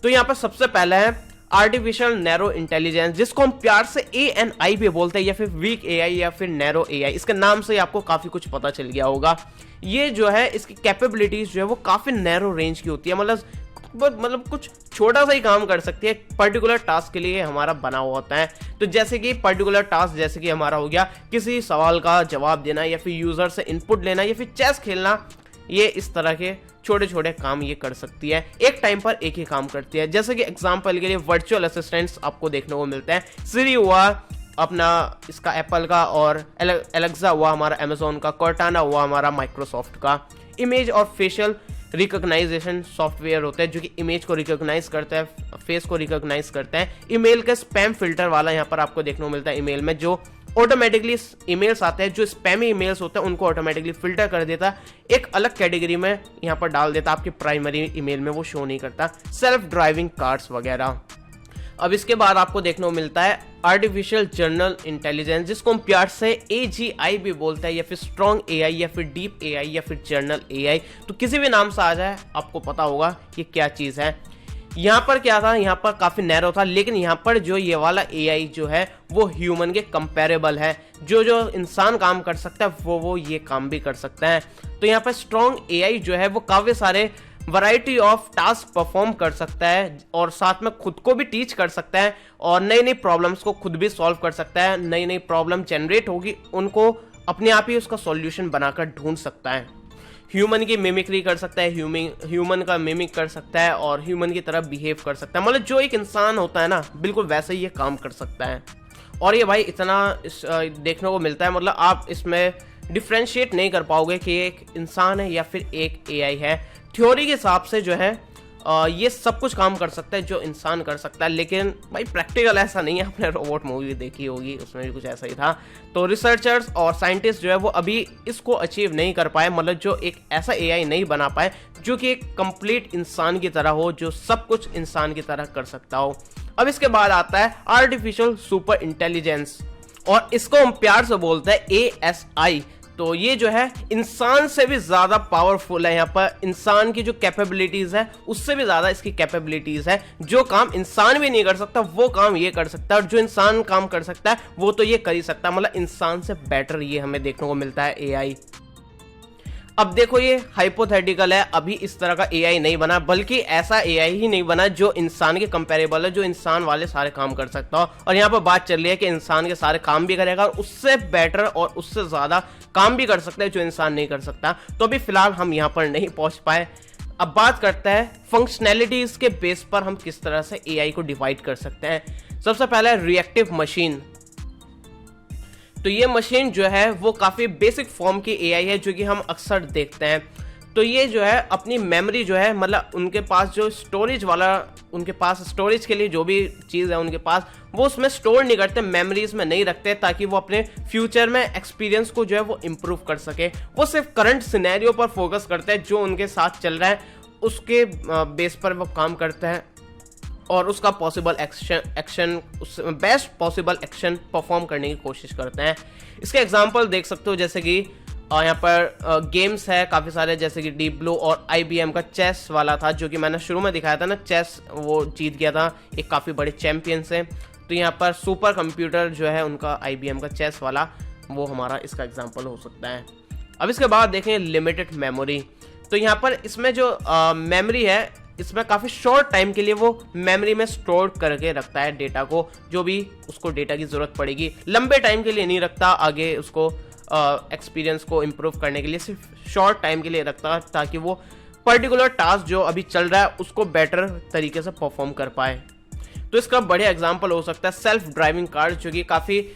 तो यहाँ पर सबसे पहला है आर्टिफिशियल नैरो इंटेलिजेंस, जिसको हम प्यार से ANI भी बोलते हैं या फिर वीक एआई या फिर नैरो एआई। इसके नाम से आपको काफी कुछ पता चल गया होगा। ये जो है इसकी कैपेबिलिटीज जो है वो काफी नैरो रेंज की होती है, मतलब कुछ छोटा सा ही काम कर सकती है, पर्टिकुलर टास्क के लिए हमारा बना हुआ होता है। तो जैसे कि पर्टिकुलर टास्क जैसे कि हमारा हो गया किसी सवाल का जवाब देना या फिर यूजर से इनपुट लेना या फिर चेस खेलना, ये इस तरह के छोटे छोटे काम ये कर सकती है, एक टाइम पर एक ही काम करती है। जैसे कि एग्जांपल के लिए वर्चुअल असिस्टेंट्स आपको देखने को मिलते हैं। सिरी हुआ अपना इसका एप्पल का, और एलेक्सा हुआ हमारा अमेजोन का, कॉर्टाना हुआ हमारा माइक्रोसॉफ्ट का। इमेज और फेशियल रिकॉग्नाइजेशन सॉफ्टवेयर होते हैं जो कि इमेज को रिकॉग्नाइज करता है, फेस को रिकॉग्नाइज करते हैं। ईमेल का स्पैम फिल्टर वाला यहाँ पर आपको देखने को मिलता है ईमेल में, जो ऑटोमेटिकली ईमेल्स आते हैं जो स्पैमी ईमेल्स होते हैं उनको ऑटोमेटिकली फिल्टर कर देता, एक अलग कैटेगरी में यहाँ पर डाल देता, आपकी प्राइमरी ईमेल में वो शो नहीं करता। सेल्फ ड्राइविंग कार्स वगैरह। अब इसके बाद आपको देखने को मिलता है आर्टिफिशियल जनरल इंटेलिजेंस, जिसको हम प्यार से AGI भी बोलते हैं, या फिर स्ट्रॉन्ग AI, या फिर डीप AI, या फिर जनरल AI। तो किसी भी नाम से आ जाए आपको पता होगा कि क्या चीज़ है। यहाँ पर क्या था, यहाँ पर काफ़ी नैरो था, लेकिन यहाँ पर जो ये वाला AI जो है वो ह्यूमन के कंपेरेबल है। जो इंसान काम कर सकता है वो ये काम भी कर सकता है। तो यहाँ पर स्ट्रॉन्ग AI जो है वो काफ़ी सारे वैरायटी ऑफ टास्क परफॉर्म कर सकता है, और साथ में खुद को भी टीच कर सकता है, और नई नई प्रॉब्लम्स को खुद भी सॉल्व कर सकता है। नई नई प्रॉब्लम जनरेट होगी, उनको अपने आप ही उसका सॉल्यूशन बनाकर ढूंढ सकता है। ह्यूमन की मिमिक्री कर सकता है, ह्यूमन का मिमिक कर सकता है, और ह्यूमन की तरह बिहेव कर सकता है। मतलब जो एक इंसान होता है ना, बिल्कुल वैसे ही ये काम कर सकता है। और ये भाई इतना देखने को मिलता है, मतलब आप इसमें डिफ्रेंशिएट नहीं कर पाओगे कि एक इंसान है या फिर एक AI है। थ्योरी के हिसाब से जो है ये सब कुछ काम कर सकता है जो इंसान कर सकता है, लेकिन भाई प्रैक्टिकल ऐसा नहीं है। आपने रोबोट मूवी देखी होगी, उसमें भी कुछ ऐसा ही था। तो रिसर्चर्स और साइंटिस्ट जो है वो अभी इसको अचीव नहीं कर पाए, मतलब जो एक ऐसा AI नहीं बना पाए जो कि एक कंप्लीट इंसान की तरह हो, जो सब कुछ इंसान की तरह कर सकता हो। अब इसके बाद आता है आर्टिफिशियल सुपर इंटेलिजेंस, और इसको हम प्यार से बोलते हैं ASI। तो ये जो है इंसान से भी ज़्यादा पावरफुल है। यहाँ पर इंसान की जो कैपेबिलिटीज़ है उससे भी ज़्यादा इसकी कैपेबिलिटीज़ है। जो काम इंसान भी नहीं कर सकता वो काम ये कर सकता है, और जो इंसान काम कर सकता है वो तो ये कर ही सकता है। मतलब इंसान से बेटर ये हमें देखने को मिलता है AI। अब देखो ये हाइपोथेटिकल है, अभी इस तरह का AI नहीं बना, बल्कि ऐसा AI ही नहीं बना जो इंसान के कंपेरेबल है, जो इंसान वाले सारे काम कर सकता हो। और यहाँ पर बात चल रही है कि इंसान के सारे काम भी करेगा, और उससे बेटर और उससे ज़्यादा काम भी कर सकता है जो इंसान नहीं कर सकता। तो अभी फिलहाल हम यहाँ पर नहीं पहुँच पाए। अब बात करते हैं फंक्शनैलिटीज़ के बेस पर हम किस तरह से AI को डिवाइड कर सकते हैं। सबसे पहला है रिएक्टिव मशीन। तो ये मशीन जो है वो काफ़ी बेसिक फॉर्म की AI है जो कि हम अक्सर देखते हैं। तो ये जो है अपनी मेमोरी जो है, मतलब उनके पास जो स्टोरेज वाला, उनके पास स्टोरेज के लिए जो भी चीज़ है उनके पास, वो उसमें स्टोर नहीं करते, मेमोरीज में नहीं रखते, ताकि वो अपने फ्यूचर में एक्सपीरियंस को जो है वो इम्प्रूव कर सके। वो सिर्फ करंट सिनेरियो पर फोकस करते हैं, जो उनके साथ चल रहा है उसके बेस पर वो काम करते हैं, और उसका possible action best possible action perform करने की कोशिश करते हैं। इसके एग्जांपल देख सकते हो, जैसे कि यहाँ पर गेम्स है काफ़ी सारे, जैसे कि डीप ब्लू और IBM का चेस वाला था, जो कि मैंने शुरू में दिखाया था ना, चेस वो जीत गया था, एक काफ़ी बड़े चैंपियन से। तो यहाँ पर सुपर कंप्यूटर जो है उनका IBM का चेस वाला, वो हमारा इसका एग्जाम्पल हो सकता है। अब इसके बाद देखें लिमिटेड मेमोरी। तो यहाँ पर इसमें जो मेमोरी है, इसमें काफ़ी शॉर्ट टाइम के लिए वो मेमोरी में स्टोर करके रखता है डेटा को, जो भी उसको डेटा की ज़रूरत पड़ेगी। लंबे टाइम के लिए नहीं रखता, आगे उसको एक्सपीरियंस को इम्प्रूव करने के लिए सिर्फ शॉर्ट टाइम के लिए रखता है, ताकि वो पर्टिकुलर टास्क जो अभी चल रहा है उसको बेटर तरीके से परफॉर्म कर पाए। तो इसका बढ़िया एग्जाम्पल हो सकता है सेल्फ ड्राइविंग कार, जो कि काफ़ी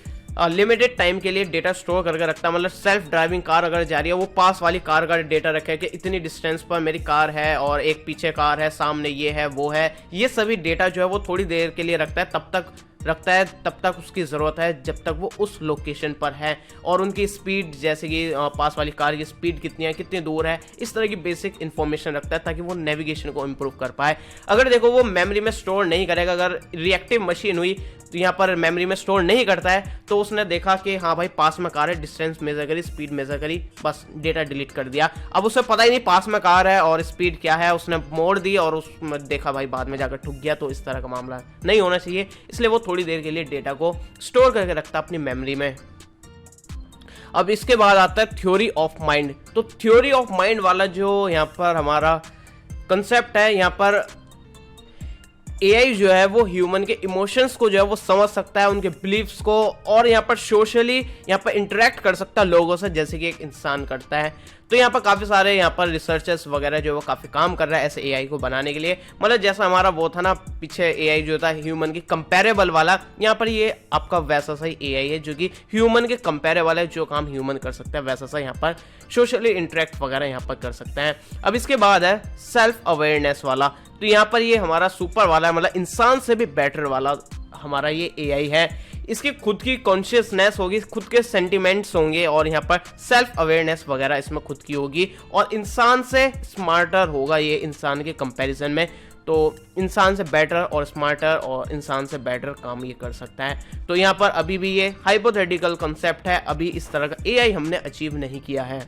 लिमिटेड टाइम के लिए डेटा स्टोर करके रखता है। मतलब सेल्फ ड्राइविंग कार अगर जा रही है, वो पास वाली कार का डेटा रखे कि इतनी डिस्टेंस पर मेरी कार है, और एक पीछे कार है, सामने ये है वो है, ये सभी डेटा जो है वो थोड़ी देर के लिए रखता है, तब तक उसकी ज़रूरत है जब तक वो उस लोकेशन पर है। और उनकी स्पीड, जैसे कि पास वाली कार की स्पीड कितनी है, कितनी दूर है, इस तरह की बेसिक इन्फॉर्मेशन रखता है, ताकि वो नेविगेशन को इम्प्रूव कर पाए। अगर देखो वो मेमोरी में स्टोर नहीं करेगा, अगर रिएक्टिव मशीन हुई तो यहाँ पर मेमोरी में स्टोर नहीं करता है, तो उसने देखा कि हाँ भाई पास में कार है, डिस्टेंस मेजर करी, स्पीड मेजर करी, बस डेटा डिलीट कर दिया। अब उसे पता ही नहीं पास में कार है और स्पीड क्या है, उसने मोड़ दी और उसमें देखा भाई बाद में जाकर ठुक गया। तो इस तरह का मामला नहीं होना चाहिए, इसलिए वो थोड़ी देर के लिए डेटा को स्टोर करके रखता है अपनी मेमोरी में। अब इसके बाद आता है थ्योरी ऑफ माइंड। तो थ्योरी ऑफ माइंड वाला जो यहाँ पर हमारा कंसेप्ट है, यहाँ पर AI जो है वो ह्यूमन के इमोशंस को जो है वो समझ सकता है, उनके बिलीफ्स को, और यहाँ पर सोशली यहाँ पर इंटरेक्ट कर सकता है लोगों से, जैसे कि एक इंसान करता है। तो यहाँ पर काफ़ी सारे यहाँ पर रिसर्चर्स वगैरह जो वो काफ़ी काम कर रहा है ऐसे AI को बनाने के लिए। मतलब जैसा हमारा वो था ना पीछे AI जो था ह्यूमन की कंपेरेबल वाला, यहाँ पर ये आपका वैसा सा ही AI है जो कि ह्यूमन के कंपेरेबल है, जो काम ह्यूमन कर सकता है वैसा सा यहाँ पर सोशली इंटरेक्ट वगैरह यहाँ पर कर सकते हैं। अब इसके बाद है सेल्फ अवेयरनेस वाला। तो यहाँ पर ये हमारा सुपर वाला है, मतलब इंसान से भी बेटर वाला हमारा ये AI है। इसकी खुद की कॉन्शियसनेस होगी, खुद के सेंटिमेंट्स होंगे और यहाँ पर सेल्फ अवेयरनेस वगैरह इसमें खुद की होगी और इंसान से स्मार्टर होगा ये इंसान के कंपैरिजन में। तो इंसान से बेटर और स्मार्टर और इंसान से बेटर काम ये कर सकता है। तो यहाँ पर अभी भी ये हाइपोथेटिकल कॉन्सेप्ट है, अभी इस तरह का एआई हमने अचीव नहीं किया है।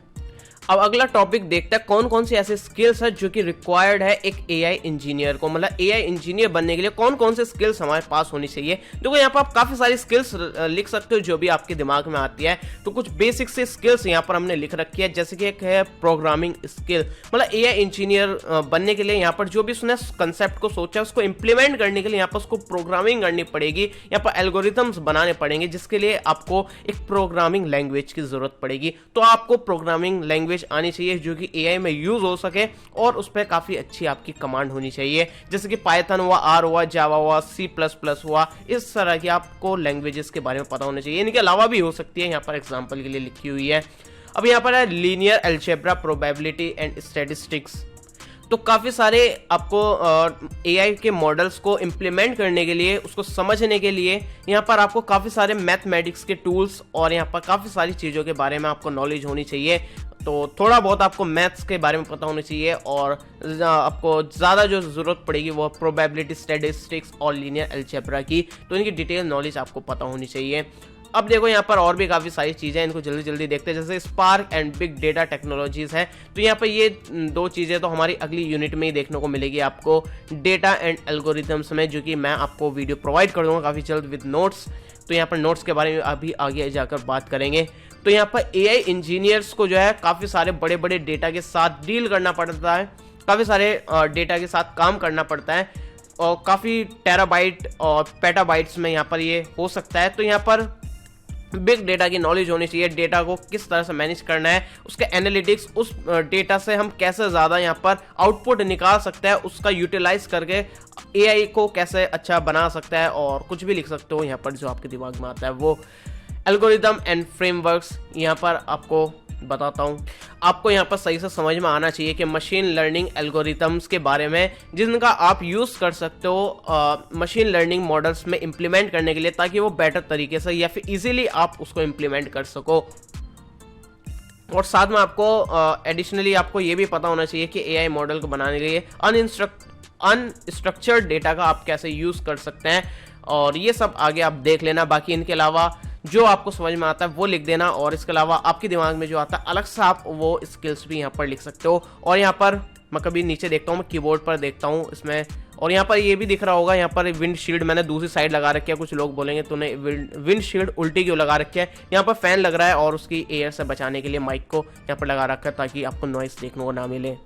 अब अगला टॉपिक देखते हैं कौन कौन सी ऐसे स्किल्स है जो कि रिक्वायर्ड है एक एआई इंजीनियर को, मतलब एआई इंजीनियर बनने के लिए कौन कौन से स्किल्स हमारे पास होनी चाहिए। देखो यहाँ पर आप काफी सारी स्किल्स लिख सकते हो जो भी आपके दिमाग में आती है। तो कुछ बेसिक से स्किल्स यहाँ पर हमने लिख रखी है, जैसे कि एक है प्रोग्रामिंग स्किल, मतलब एआई इंजीनियर बनने के लिए यहाँ पर जो भी उसने कंसेप्ट को सोचा उसको इंप्लीमेंट करने के लिए यहाँ पर उसको प्रोग्रामिंग करनी पड़ेगी, यहाँ पर एल्गोरिथम्स बनाने पड़ेंगे जिसके लिए आपको एक प्रोग्रामिंग लैंग्वेज की जरूरत पड़ेगी। तो आपको प्रोग्रामिंग लैंग्वेज आनी चाहिए जो कि एआई में यूज हो सके और उस पर काफी अच्छी आपकी कमांड होनी चाहिए, जैसे कि पाइथन हुआ, आर हुआ, जावा हुआ, C++ हुआ, इस तरह की आपको लैंग्वेजेस के बारे में पता होना चाहिए। इनके अलावा भी हो सकती है, यहाँ पर एग्जांपल के लिए लिखी हुई है। अब यहाँ पर है linear algebra, probability and statistics. तो काफ़ी सारे आपको एआई के मॉडल्स को इम्प्लीमेंट करने के लिए, उसको समझने के लिए यहाँ पर आपको काफ़ी सारे मैथमेटिक्स के टूल्स और यहाँ पर काफ़ी सारी चीज़ों के बारे में आपको नॉलेज होनी चाहिए। तो थोड़ा बहुत आपको मैथ्स के बारे में पता होना चाहिए और आपको ज़्यादा जो ज़रूरत पड़ेगी वो प्रोबेबिलिटी, स्टैटिस्टिक्स और लीनियर अलजेब्रा की, तो इनकी डिटेल नॉलेज आपको पता होनी चाहिए। अब देखो यहाँ पर और भी काफ़ी सारी चीज़ें हैं, इनको जल्दी जल्दी देखते हैं। जैसे spark and big data technologies है, तो यहाँ पर ये दो चीज़ें तो हमारी अगली यूनिट में ही देखने को मिलेगी आपको, डेटा एंड एल्गोरिथम्स में, जो कि मैं आपको वीडियो प्रोवाइड कर दूंगा काफ़ी जल्द विद नोट्स। तो यहाँ पर नोट्स के बारे में अभी आगे जाकर बात करेंगे। तो यहाँ पर एआई इंजीनियर्स को जो है काफ़ी सारे बड़े बड़े डेटा के साथ डील करना पड़ता है, काफ़ी सारे डेटा के साथ काम करना पड़ता है और काफ़ी टेराबाइट और पेटाबाइट्स में यहाँ पर ये हो सकता है। तो यहाँ पर बिग डेटा की नॉलेज होनी चाहिए, डेटा को किस तरह से मैनेज करना है, उसके एनालिटिक्स, उस डेटा से हम कैसे ज़्यादा यहाँ पर आउटपुट निकाल सकते हैं, उसका यूटिलाइज करके एआई को कैसे अच्छा बना सकता है, और कुछ भी लिख सकते हो यहाँ पर जो आपके दिमाग में आता है वो। एल्गोरिदम एंड फ्रेमवर्क्स यहाँ पर आपको बताता हूँ, आपको यहाँ पर सही से समझ में आना चाहिए कि मशीन लर्निंग एल्गोरिथम्स के बारे में जिनका आप यूज़ कर सकते हो मशीन लर्निंग मॉडल्स में इम्प्लीमेंट करने के लिए, ताकि वो बेटर तरीके से या फिर इजीली आप उसको इम्प्लीमेंट कर सको। और साथ में आपको एडिशनली आपको ये भी पता होना चाहिए कि एआई मॉडल को बनाने के लिए अनस्ट्रक्चर्ड डेटा का आप कैसे यूज़ कर सकते हैं, और ये सब आगे आप देख लेना। बाकी इनके अलावा जो आपको समझ में आता है वो लिख देना, और इसके अलावा आपके दिमाग में जो आता है अलग से आप वो स्किल्स भी यहाँ पर लिख सकते हो। और यहाँ पर मैं कभी नीचे देखता हूँ, मैं कीबोर्ड पर देखता हूँ इसमें, और यहाँ पर ये भी दिख रहा होगा, यहाँ पर विंड शील्ड मैंने दूसरी साइड लगा रखी है। कुछ लोग बोलेंगे तूने विंड शील्ड उल्टी क्यों लगा रखी है, यहाँ पर फैन लग रहा है और उसकी एयर से बचाने के लिए माइक को यहाँ पर लगा रखा है ताकि आपको नॉइस देखने को ना मिले।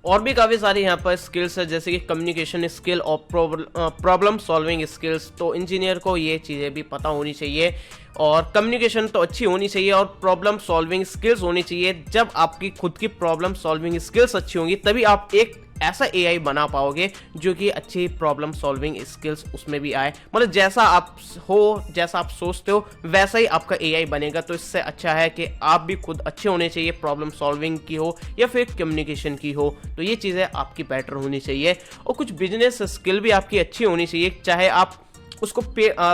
और भी काफ़ी सारी यहाँ पर स्किल्स है, जैसे कि कम्युनिकेशन स्किल और प्रॉब्लम सॉल्विंग स्किल्स। तो इंजीनियर को ये चीज़ें भी पता होनी चाहिए, और कम्युनिकेशन तो अच्छी होनी चाहिए और प्रॉब्लम सॉल्विंग स्किल्स होनी चाहिए। जब आपकी खुद की प्रॉब्लम सॉल्विंग स्किल्स अच्छी होंगी तभी आप एक ऐसा एआई बना पाओगे जो कि अच्छी प्रॉब्लम सॉल्विंग स्किल्स उसमें भी आए, मतलब जैसा आप हो, जैसा आप सोचते हो वैसा ही आपका एआई बनेगा। तो इससे अच्छा है कि आप भी खुद अच्छे होने चाहिए, प्रॉब्लम सॉल्विंग की हो या फिर कम्युनिकेशन की हो, तो ये चीज़ें आपकी बेटर होनी चाहिए। और कुछ बिजनेस स्किल भी आपकी अच्छी होनी चाहिए, चाहे आप उसको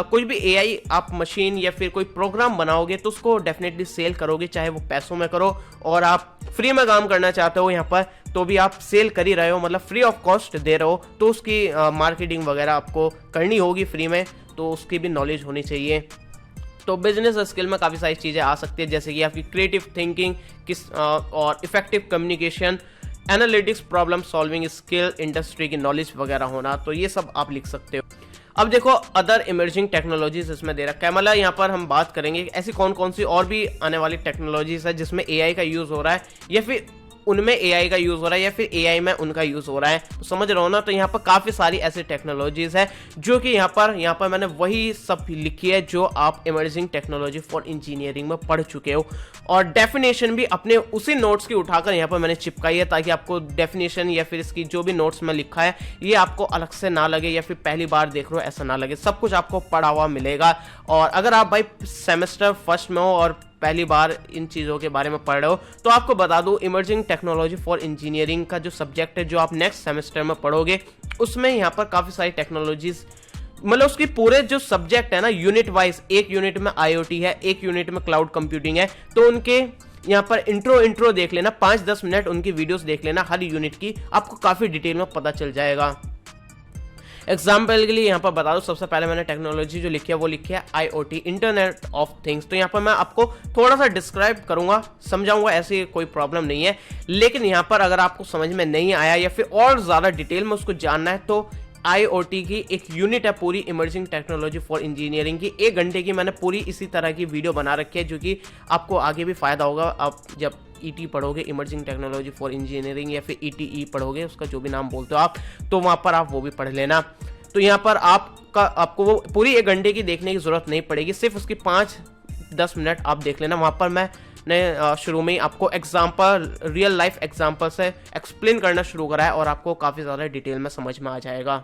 कोई भी एआई आप मशीन या फिर कोई प्रोग्राम बनाओगे तो उसको डेफिनेटली सेल करोगे, चाहे वो पैसों में करो, और आप फ्री में काम करना चाहते हो यहाँ पर तो भी आप सेल कर ही रहे हो, मतलब फ्री ऑफ कॉस्ट दे रहे हो, तो उसकी मार्केटिंग वगैरह आपको करनी होगी फ्री में, तो उसकी भी नॉलेज होनी चाहिए। तो बिजनेस स्किल में काफ़ी सारी चीज़ें आ सकती है, जैसे कि आपकी क्रिएटिव थिंकिंग और effective communication, analytics, problem solving skill, industry की नॉलेज वगैरह होना, तो ये सब आप लिख सकते हो। अब देखो अदर इमर्जिंग टेक्नोलॉजीज इसमें दे रखा है, मतलब यहाँ पर हम बात करेंगे ऐसी कौन कौन सी और भी आने वाली टेक्नोलॉजीज है जिसमें एआई का यूज़ हो रहा है, या फिर उनमें एआई का यूज़ हो रहा है, या फिर एआई में उनका यूज़ हो रहा है, तो समझ रहे हो ना। तो यहाँ पर काफ़ी सारी ऐसी टेक्नोलॉजीज है जो कि यहाँ पर मैंने वही सब लिखी है जो आप इमर्जिंग टेक्नोलॉजी फॉर इंजीनियरिंग में पढ़ चुके हो, और डेफिनेशन भी अपने उसी नोट्स की उठाकर यहाँ पर मैंने चिपकाई है, ताकि आपको डेफिनेशन या फिर इसकी जो भी नोट्स में लिखा है ये आपको अलग से ना लगे या फिर पहली बार देख रहे हो ऐसा ना लगे, सब कुछ आपको पढ़ा हुआ मिलेगा। और अगर आप भाई सेमेस्टर फर्स्ट में हो और पहली बार इन चीज़ों के बारे में पढ़ रहे हो, तो आपको बता दूं इमर्जिंग टेक्नोलॉजी फॉर इंजीनियरिंग का जो सब्जेक्ट है जो आप नेक्स्ट सेमेस्टर में पढ़ोगे, उसमें यहाँ पर काफ़ी सारी टेक्नोलॉजीज मतलब उसकी पूरे जो सब्जेक्ट है ना यूनिट वाइज, एक यूनिट में आईओटी है, एक यूनिट में क्लाउड कंप्यूटिंग है, तो उनके यहाँ पर इंट्रो देख लेना, 5-10 मिनट उनकी वीडियोस देख लेना हर यूनिट की, आपको काफी डिटेल में पता चल जाएगा। एग्जाम्पल के लिए यहाँ पर बता दो, सबसे पहले मैंने टेक्नोलॉजी जो लिखी है वो लिखी है आईओटी, इंटरनेट ऑफ थिंग्स। तो यहाँ पर मैं आपको थोड़ा सा डिस्क्राइब करूंगा, समझाऊंगा, ऐसी कोई प्रॉब्लम नहीं है। लेकिन यहाँ पर अगर आपको समझ में नहीं आया या फिर और ज्यादा डिटेल में उसको जानना है, तो आईओटी की एक यूनिट है पूरी, इमर्जिंग टेक्नोलॉजी फॉर इंजीनियरिंग की, 1 घंटे की मैंने पूरी इसी तरह की वीडियो बना रखी है, जो कि आपको आगे भी फायदा होगा। आप जब ईटी पढ़ोगे, इमर्जिंग टेक्नोलॉजी फॉर इंजीनियरिंग, या फिर ईटीई पढ़ोगे, उसका जो भी नाम बोलते हो आप, तो वहां पर आप वो भी पढ़ लेना। तो यहाँ पर आपको वो पूरी 1 घंटे की देखने की जरूरत नहीं पड़ेगी, सिर्फ उसकी 5-10 मिनट आप देख लेना। वहां पर मैंने शुरू में ही आपको एग्जाम्पल, रियल लाइफ एग्जाम्पल से एक्सप्लेन करना शुरू करा है, और आपको काफी ज्यादा डिटेल में समझ में आ जाएगा।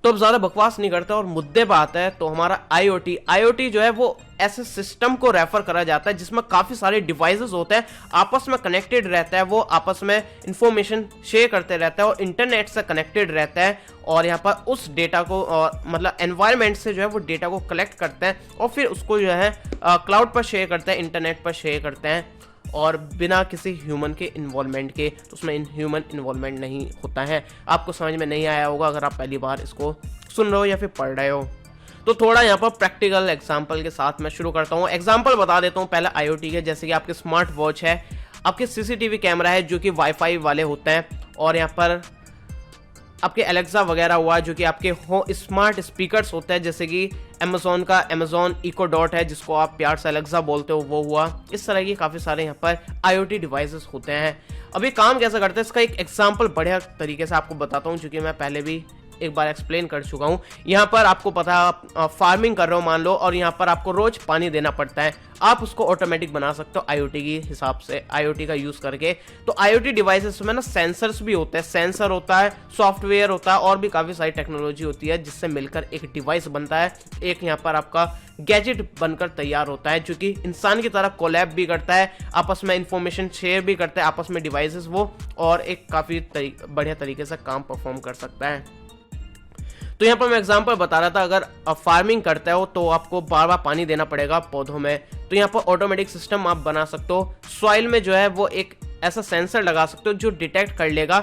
तो अब ज्यादा बकवास नहीं करते और मुद्दे पे आता है। तो हमारा आईओटी जो है वो ऐसे सिस्टम को रेफर करा जाता है जिसमें काफी सारे डिवाइसेस होते हैं, आपस में कनेक्टेड रहता है, वो आपस में इंफॉर्मेशन शेयर करते रहता है और इंटरनेट से कनेक्टेड रहता है, और यहाँ पर उस डेटा को मतलब एनवायरनमेंट से जो है वो डेटा को कलेक्ट करते हैं और फिर उसको जो है क्लाउड पर शेयर करते हैं, इंटरनेट पर शेयर करते हैं, और बिना किसी ह्यूमन के इन्वॉल्वमेंट के। तो उसमें ह्यूमन इन्वॉल्वमेंट नहीं होता है। आपको समझ में नहीं आया होगा अगर आप पहली बार इसको सुन रहे हो या फिर पढ़ रहे हो। तो थोड़ा यहाँ पर प्रैक्टिकल एग्जांपल के साथ मैं शुरू करता हूँ। एग्जांपल बता देता हूँ पहले आईओटी के, जैसे कि आपके स्मार्ट वॉच है, आपके सीसीटीवी कैमरा है जो कि वाईफाई वाले होते हैं, और यहाँ पर आपके एलेक्सा वगैरह हुआ जो कि आपके स्मार्ट स्पीकर्स होते हैं, जैसे कि अमेजोन का अमेजोन इको डॉट है जिसको आप प्यार से एलेक्सा बोलते हो, वो हुआ। इस तरह की काफ़ी सारे यहाँ पर आईओटी डिवाइसेस होते हैं। अभी काम कैसे करते हैं इसका एक एग्जांपल बढ़िया तरीके से आपको बताता हूँ, जो कि मैं पहले भी एक बार एक्सप्लेन कर चुका हूँ। यहाँ पर आपको पता है आप फार्मिंग कर रहे हो मान लो, और यहाँ पर आपको रोज पानी देना पड़ता है, आप उसको ऑटोमेटिक बना सकते हो आईओटी के हिसाब से, आईओटी का यूज करके। तो आईओटी डिवाइसेस में ना सेंसर्स भी होते हैं, सेंसर होता है, सॉफ्टवेयर होता है, और भी काफी सारी टेक्नोलॉजी होती है जिससे मिलकर एक डिवाइस बनता है। एक यहाँ पर आपका गैजेट बनकर तैयार होता है जो कि इंसान की तरह कोलैब भी करता है, आपस में इंफॉर्मेशन शेयर भी करता है, आपस में डिवाइसेस वो, और एक काफी बढ़िया तरीके से काम परफॉर्म कर सकता है। तो यहाँ पर मैं एग्जांपल बता रहा था, अगर आप फार्मिंग करते हो तो आपको बार बार पानी देना पड़ेगा पौधों में, तो यहाँ पर ऑटोमेटिक सिस्टम आप बना सकते हो। सॉइल में जो है वो एक ऐसा सेंसर लगा सकते हो जो डिटेक्ट कर लेगा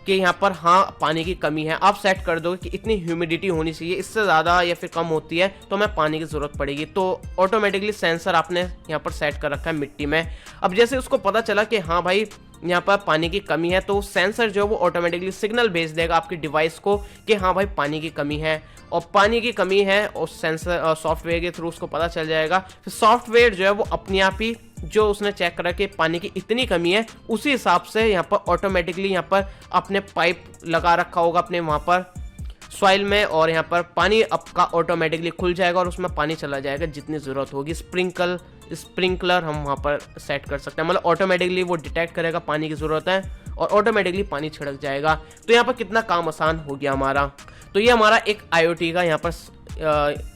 कि यहाँ पर हाँ पानी की कमी है। आप सेट कर दोगे कि इतनी ह्यूमिडिटी होनी चाहिए, इससे ज़्यादा या फिर कम होती है तो हमें पानी की ज़रूरत पड़ेगी, तो ऑटोमेटिकली सेंसर आपने यहाँ पर सेट कर रखा है मिट्टी में। अब जैसे उसको पता चला कि हाँ भाई यहाँ पर पानी की कमी है, तो सेंसर जो है वो ऑटोमेटिकली सिग्नल भेज देगा आपकी डिवाइस को कि हाँ भाई पानी की कमी है, और पानी की कमी है और सेंसर सॉफ्टवेयर के थ्रू उसको पता चल जाएगा। फिर सॉफ्टवेयर जो है वो अपने आप ही जो उसने चेक करा कि पानी की इतनी कमी है, उसी हिसाब से यहाँ पर ऑटोमेटिकली यहाँ पर अपने पाइप लगा रखा होगा अपने वहाँ पर सॉइल में, और यहाँ पर पानी आपका ऑटोमेटिकली खुल जाएगा और उसमें पानी चला जाएगा जितनी ज़रूरत होगी। स्प्रिंकलर हम वहाँ पर सेट कर सकते हैं, मतलब ऑटोमेटिकली वो डिटेक्ट करेगा पानी की ज़रूरत है और ऑटोमेटिकली पानी छिड़क जाएगा। तो यहाँ पर कितना काम आसान हो गया हमारा। तो ये हमारा एक आईओटी का यहाँ पर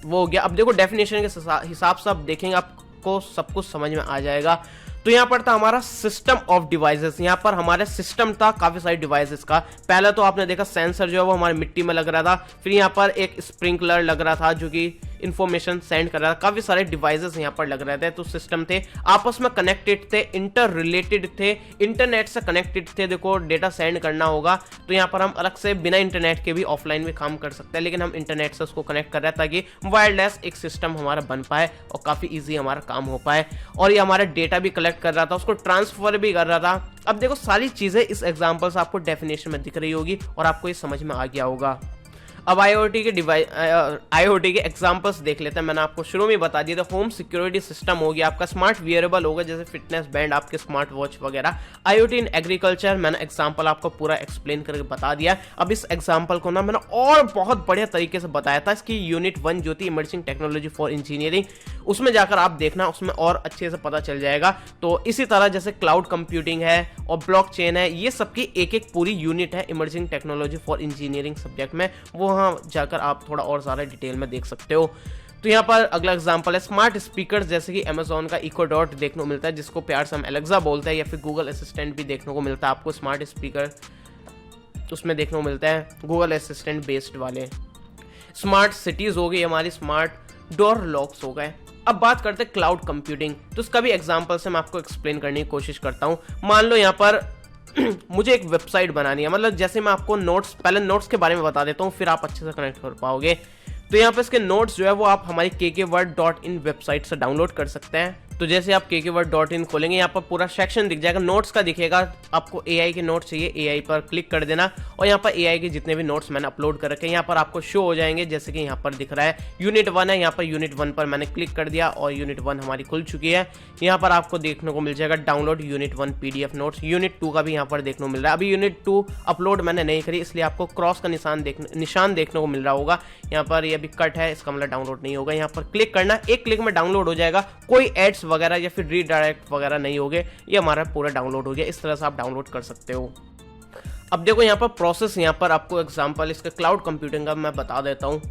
वो हो गया। अब देखो डेफिनेशन के हिसाब से आप देखेंगे आपको सब कुछ समझ में आ जाएगा। तो यहाँ पर था हमारा सिस्टम ऑफ डिवाइसेस, यहाँ पर हमारे सिस्टम था काफी सारी डिवाइसेस का। पहले तो आपने देखा सेंसर जो है वो हमारे मिट्टी में लग रहा था, फिर यहाँ पर एक स्प्रिंकलर लग रहा था जो कि इंफॉर्मेशन सेंड कर रहा था, काफी सारे डिवाइसेस यहाँ पर लग रहे थे। तो सिस्टम थे, आपस में कनेक्टेड थे, इंटर रिलेटेड थे, इंटरनेट से कनेक्टेड थे। देखो डेटा सेंड करना होगा तो यहाँ पर हम अलग से बिना इंटरनेट के भी ऑफलाइन भी काम कर सकते हैं, लेकिन हम इंटरनेट से उसको कनेक्ट कर रहे हैं ताकि वायरलेस एक सिस्टम हमारा बन पाए और काफी ईजी हमारा काम हो पाए। और ये हमारा डेटा भी कलेक्ट कर रहा था, उसको ट्रांसफर भी कर रहा था। अब देखो सारी चीजें इस एग्जांपल से आपको डेफिनेशन में दिख रही होगी और आपको ये समझ में आ गया होगा। अब आईओटी के एग्जांपल्स देख लेते हैं। मैंने आपको शुरू में बता दिया था, होम सिक्योरिटी सिस्टम हो गया, आपका स्मार्ट वियरेबल होगा जैसे फिटनेस बैंड, आपके स्मार्ट वॉच वगैरह। आईओटी इन एग्रीकल्चर, मैंने एग्जांपल आपको पूरा एक्सप्लेन करके बता दिया। अब इस एग्जांपल को ना मैंने और बहुत बढ़िया तरीके से बताया था, इसकी यूनिट 1 जो थी इमर्जिंग टेक्नोलॉजी फॉर इंजीनियरिंग, उसमें जाकर आप देखना, उसमें और अच्छे से पता चल जाएगा। तो इसी तरह जैसे क्लाउड कंप्यूटिंग है और ब्लॉकचेन है, ये सबकी एक एक पूरी यूनिट है emerging technology for engineering subject में, वो वहाँ जाकर आप थोड़ा और ज़्यादा डिटेल में देख सकते हो। तो यहाँ पर अगला एग्जांपल है स्मार्ट स्पीकर्स, जैसे कि अमेजोन का इको डॉट देखने को मिलता है जिसको प्यार से हम एलेक्सा बोलते हैं, या फिर गूगल असिस्टेंट भी देखने को मिलता है आपको स्मार्ट स्पीकर उसमें देखने को मिलता है, गूगल असिस्टेंट बेस्ड वाले। स्मार्ट सिटीज हो गई हमारी, स्मार्ट डोर लॉक्स हो गए। अब बात करते हैं क्लाउड कंप्यूटिंग, तो उसका भी एग्जांपल से मैं आपको एक्सप्लेन करने की कोशिश करता हूं। मान लो यहाँ पर मुझे एक वेबसाइट बनानी है, मतलब जैसे मैं आपको नोट्स, पहले नोट्स के बारे में बता देता हूँ, फिर आप अच्छे से कनेक्ट कर पाओगे। तो यहाँ पे इसके नोट्स जो है वो आप हमारी kkword.in वेबसाइट से डाउनलोड कर सकते हैं। तो जैसे आप kkword.in खोलेंगे, यहाँ पर पूरा सेक्शन दिख जाएगा, नोट्स का दिखेगा। आपको AI के नोट्स चाहिए, AI पर क्लिक कर देना और यहाँ पर AI के जितने भी नोट्स मैंने अपलोड कर रखे हैं यहाँ पर आपको शो हो जाएंगे। जैसे कि यहाँ पर दिख रहा है यूनिट 1 है, यहाँ पर यूनिट 1 पर मैंने क्लिक कर दिया और यूनिट 1 हमारी खुल चुकी है। यहाँ पर आपको देखने को मिल जाएगा download unit 1 PDF notes. Unit 2 का भी यहाँ पर देखने को मिल रहा है। अभी यूनिट 2 अपलोड मैंने नहीं करी, इसलिए आपको क्रॉस का निशान देखने को मिल रहा होगा। यहाँ पर ये अभी कट है, इसका मतलब डाउनलोड नहीं होगा। यहाँ पर क्लिक करना, एक क्लिक में डाउनलोड हो जाएगा, कोई एड्स वगैरह या फिर रीडायरेक्ट वगैरह नहीं होगे। ये हमारा पूरा डाउनलोड हो गया। इस तरह से आप डाउनलोड कर सकते हो। अब देखो यहाँ पर प्रोसेस, यहाँ पर आपको एग्जांपल इसके क्लाउड कंप्यूटिंग का मैं बता देता हूँ।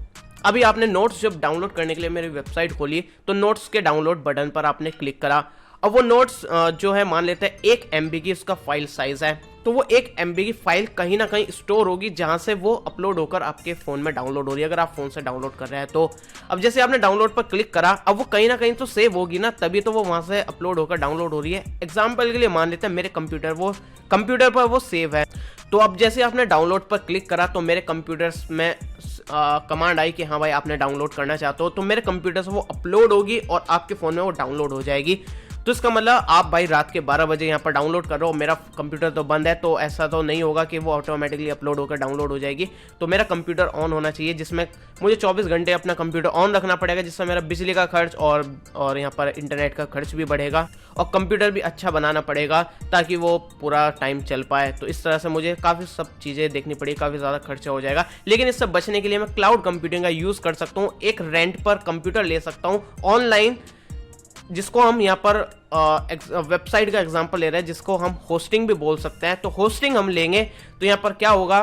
अभी आपने नोट्स जब डाउनलोड करने के लिए मेरी वेबसाइट खोली, तो नोट्स के डाउनलोड बटन पर आपने क्लिक करा। अब वो नोट्स जो है मान लेते हैं 1 MB की उसका फाइल साइज है, तो वो 1 MB की फाइल कहीं ना कहीं स्टोर होगी, जहां से वो अपलोड होकर आपके फोन में डाउनलोड हो रही है, अगर आप फोन से डाउनलोड कर रहे हैं तो। अब जैसे आपने डाउनलोड पर क्लिक करा, अब वो कहीं ना कहीं तो सेव होगी ना, तभी तो वो वहां से अपलोड होकर डाउनलोड हो रही है। एग्जाम्पल के लिए मान लेते हैं मेरे कंप्यूटर पर वो सेव है। तो अब जैसे आपने डाउनलोड पर क्लिक करा, तो मेरे कंप्यूटर में कमांड आई कि हाँ भाई आपने डाउनलोड करना चाहते हो, तो मेरे कंप्यूटर से वो अपलोड होगी और आपके फोन में वो डाउनलोड हो जाएगी। तो इसका मतलब आप भाई रात के 12 बजे यहाँ पर डाउनलोड कर रहे हो, मेरा कंप्यूटर तो बंद है, तो ऐसा तो नहीं होगा कि वो ऑटोमेटिकली अपलोड होकर डाउनलोड हो जाएगी। तो मेरा कंप्यूटर ऑन होना चाहिए, जिसमें मुझे 24 घंटे अपना कंप्यूटर ऑन रखना पड़ेगा, जिससे मेरा बिजली का खर्च और यहाँ पर इंटरनेट का खर्च भी बढ़ेगा, और कंप्यूटर भी अच्छा बनाना पड़ेगा ताकि वो पूरा टाइम चल पाए। तो इस तरह से मुझे काफ़ी सब चीज़ें देखनी पड़ेगी, काफ़ी ज़्यादा खर्चा हो जाएगा। लेकिन इससे बचने के लिए मैं क्लाउड कंप्यूटिंग का यूज़ कर सकता हूँ, एक रेंट पर कंप्यूटर ले सकता हूँ ऑनलाइन, जिसको हम यहाँ पर वेबसाइट का एग्जांपल ले रहे हैं, जिसको हम होस्टिंग भी बोल सकते हैं। तो होस्टिंग हम लेंगे, तो यहाँ पर क्या होगा,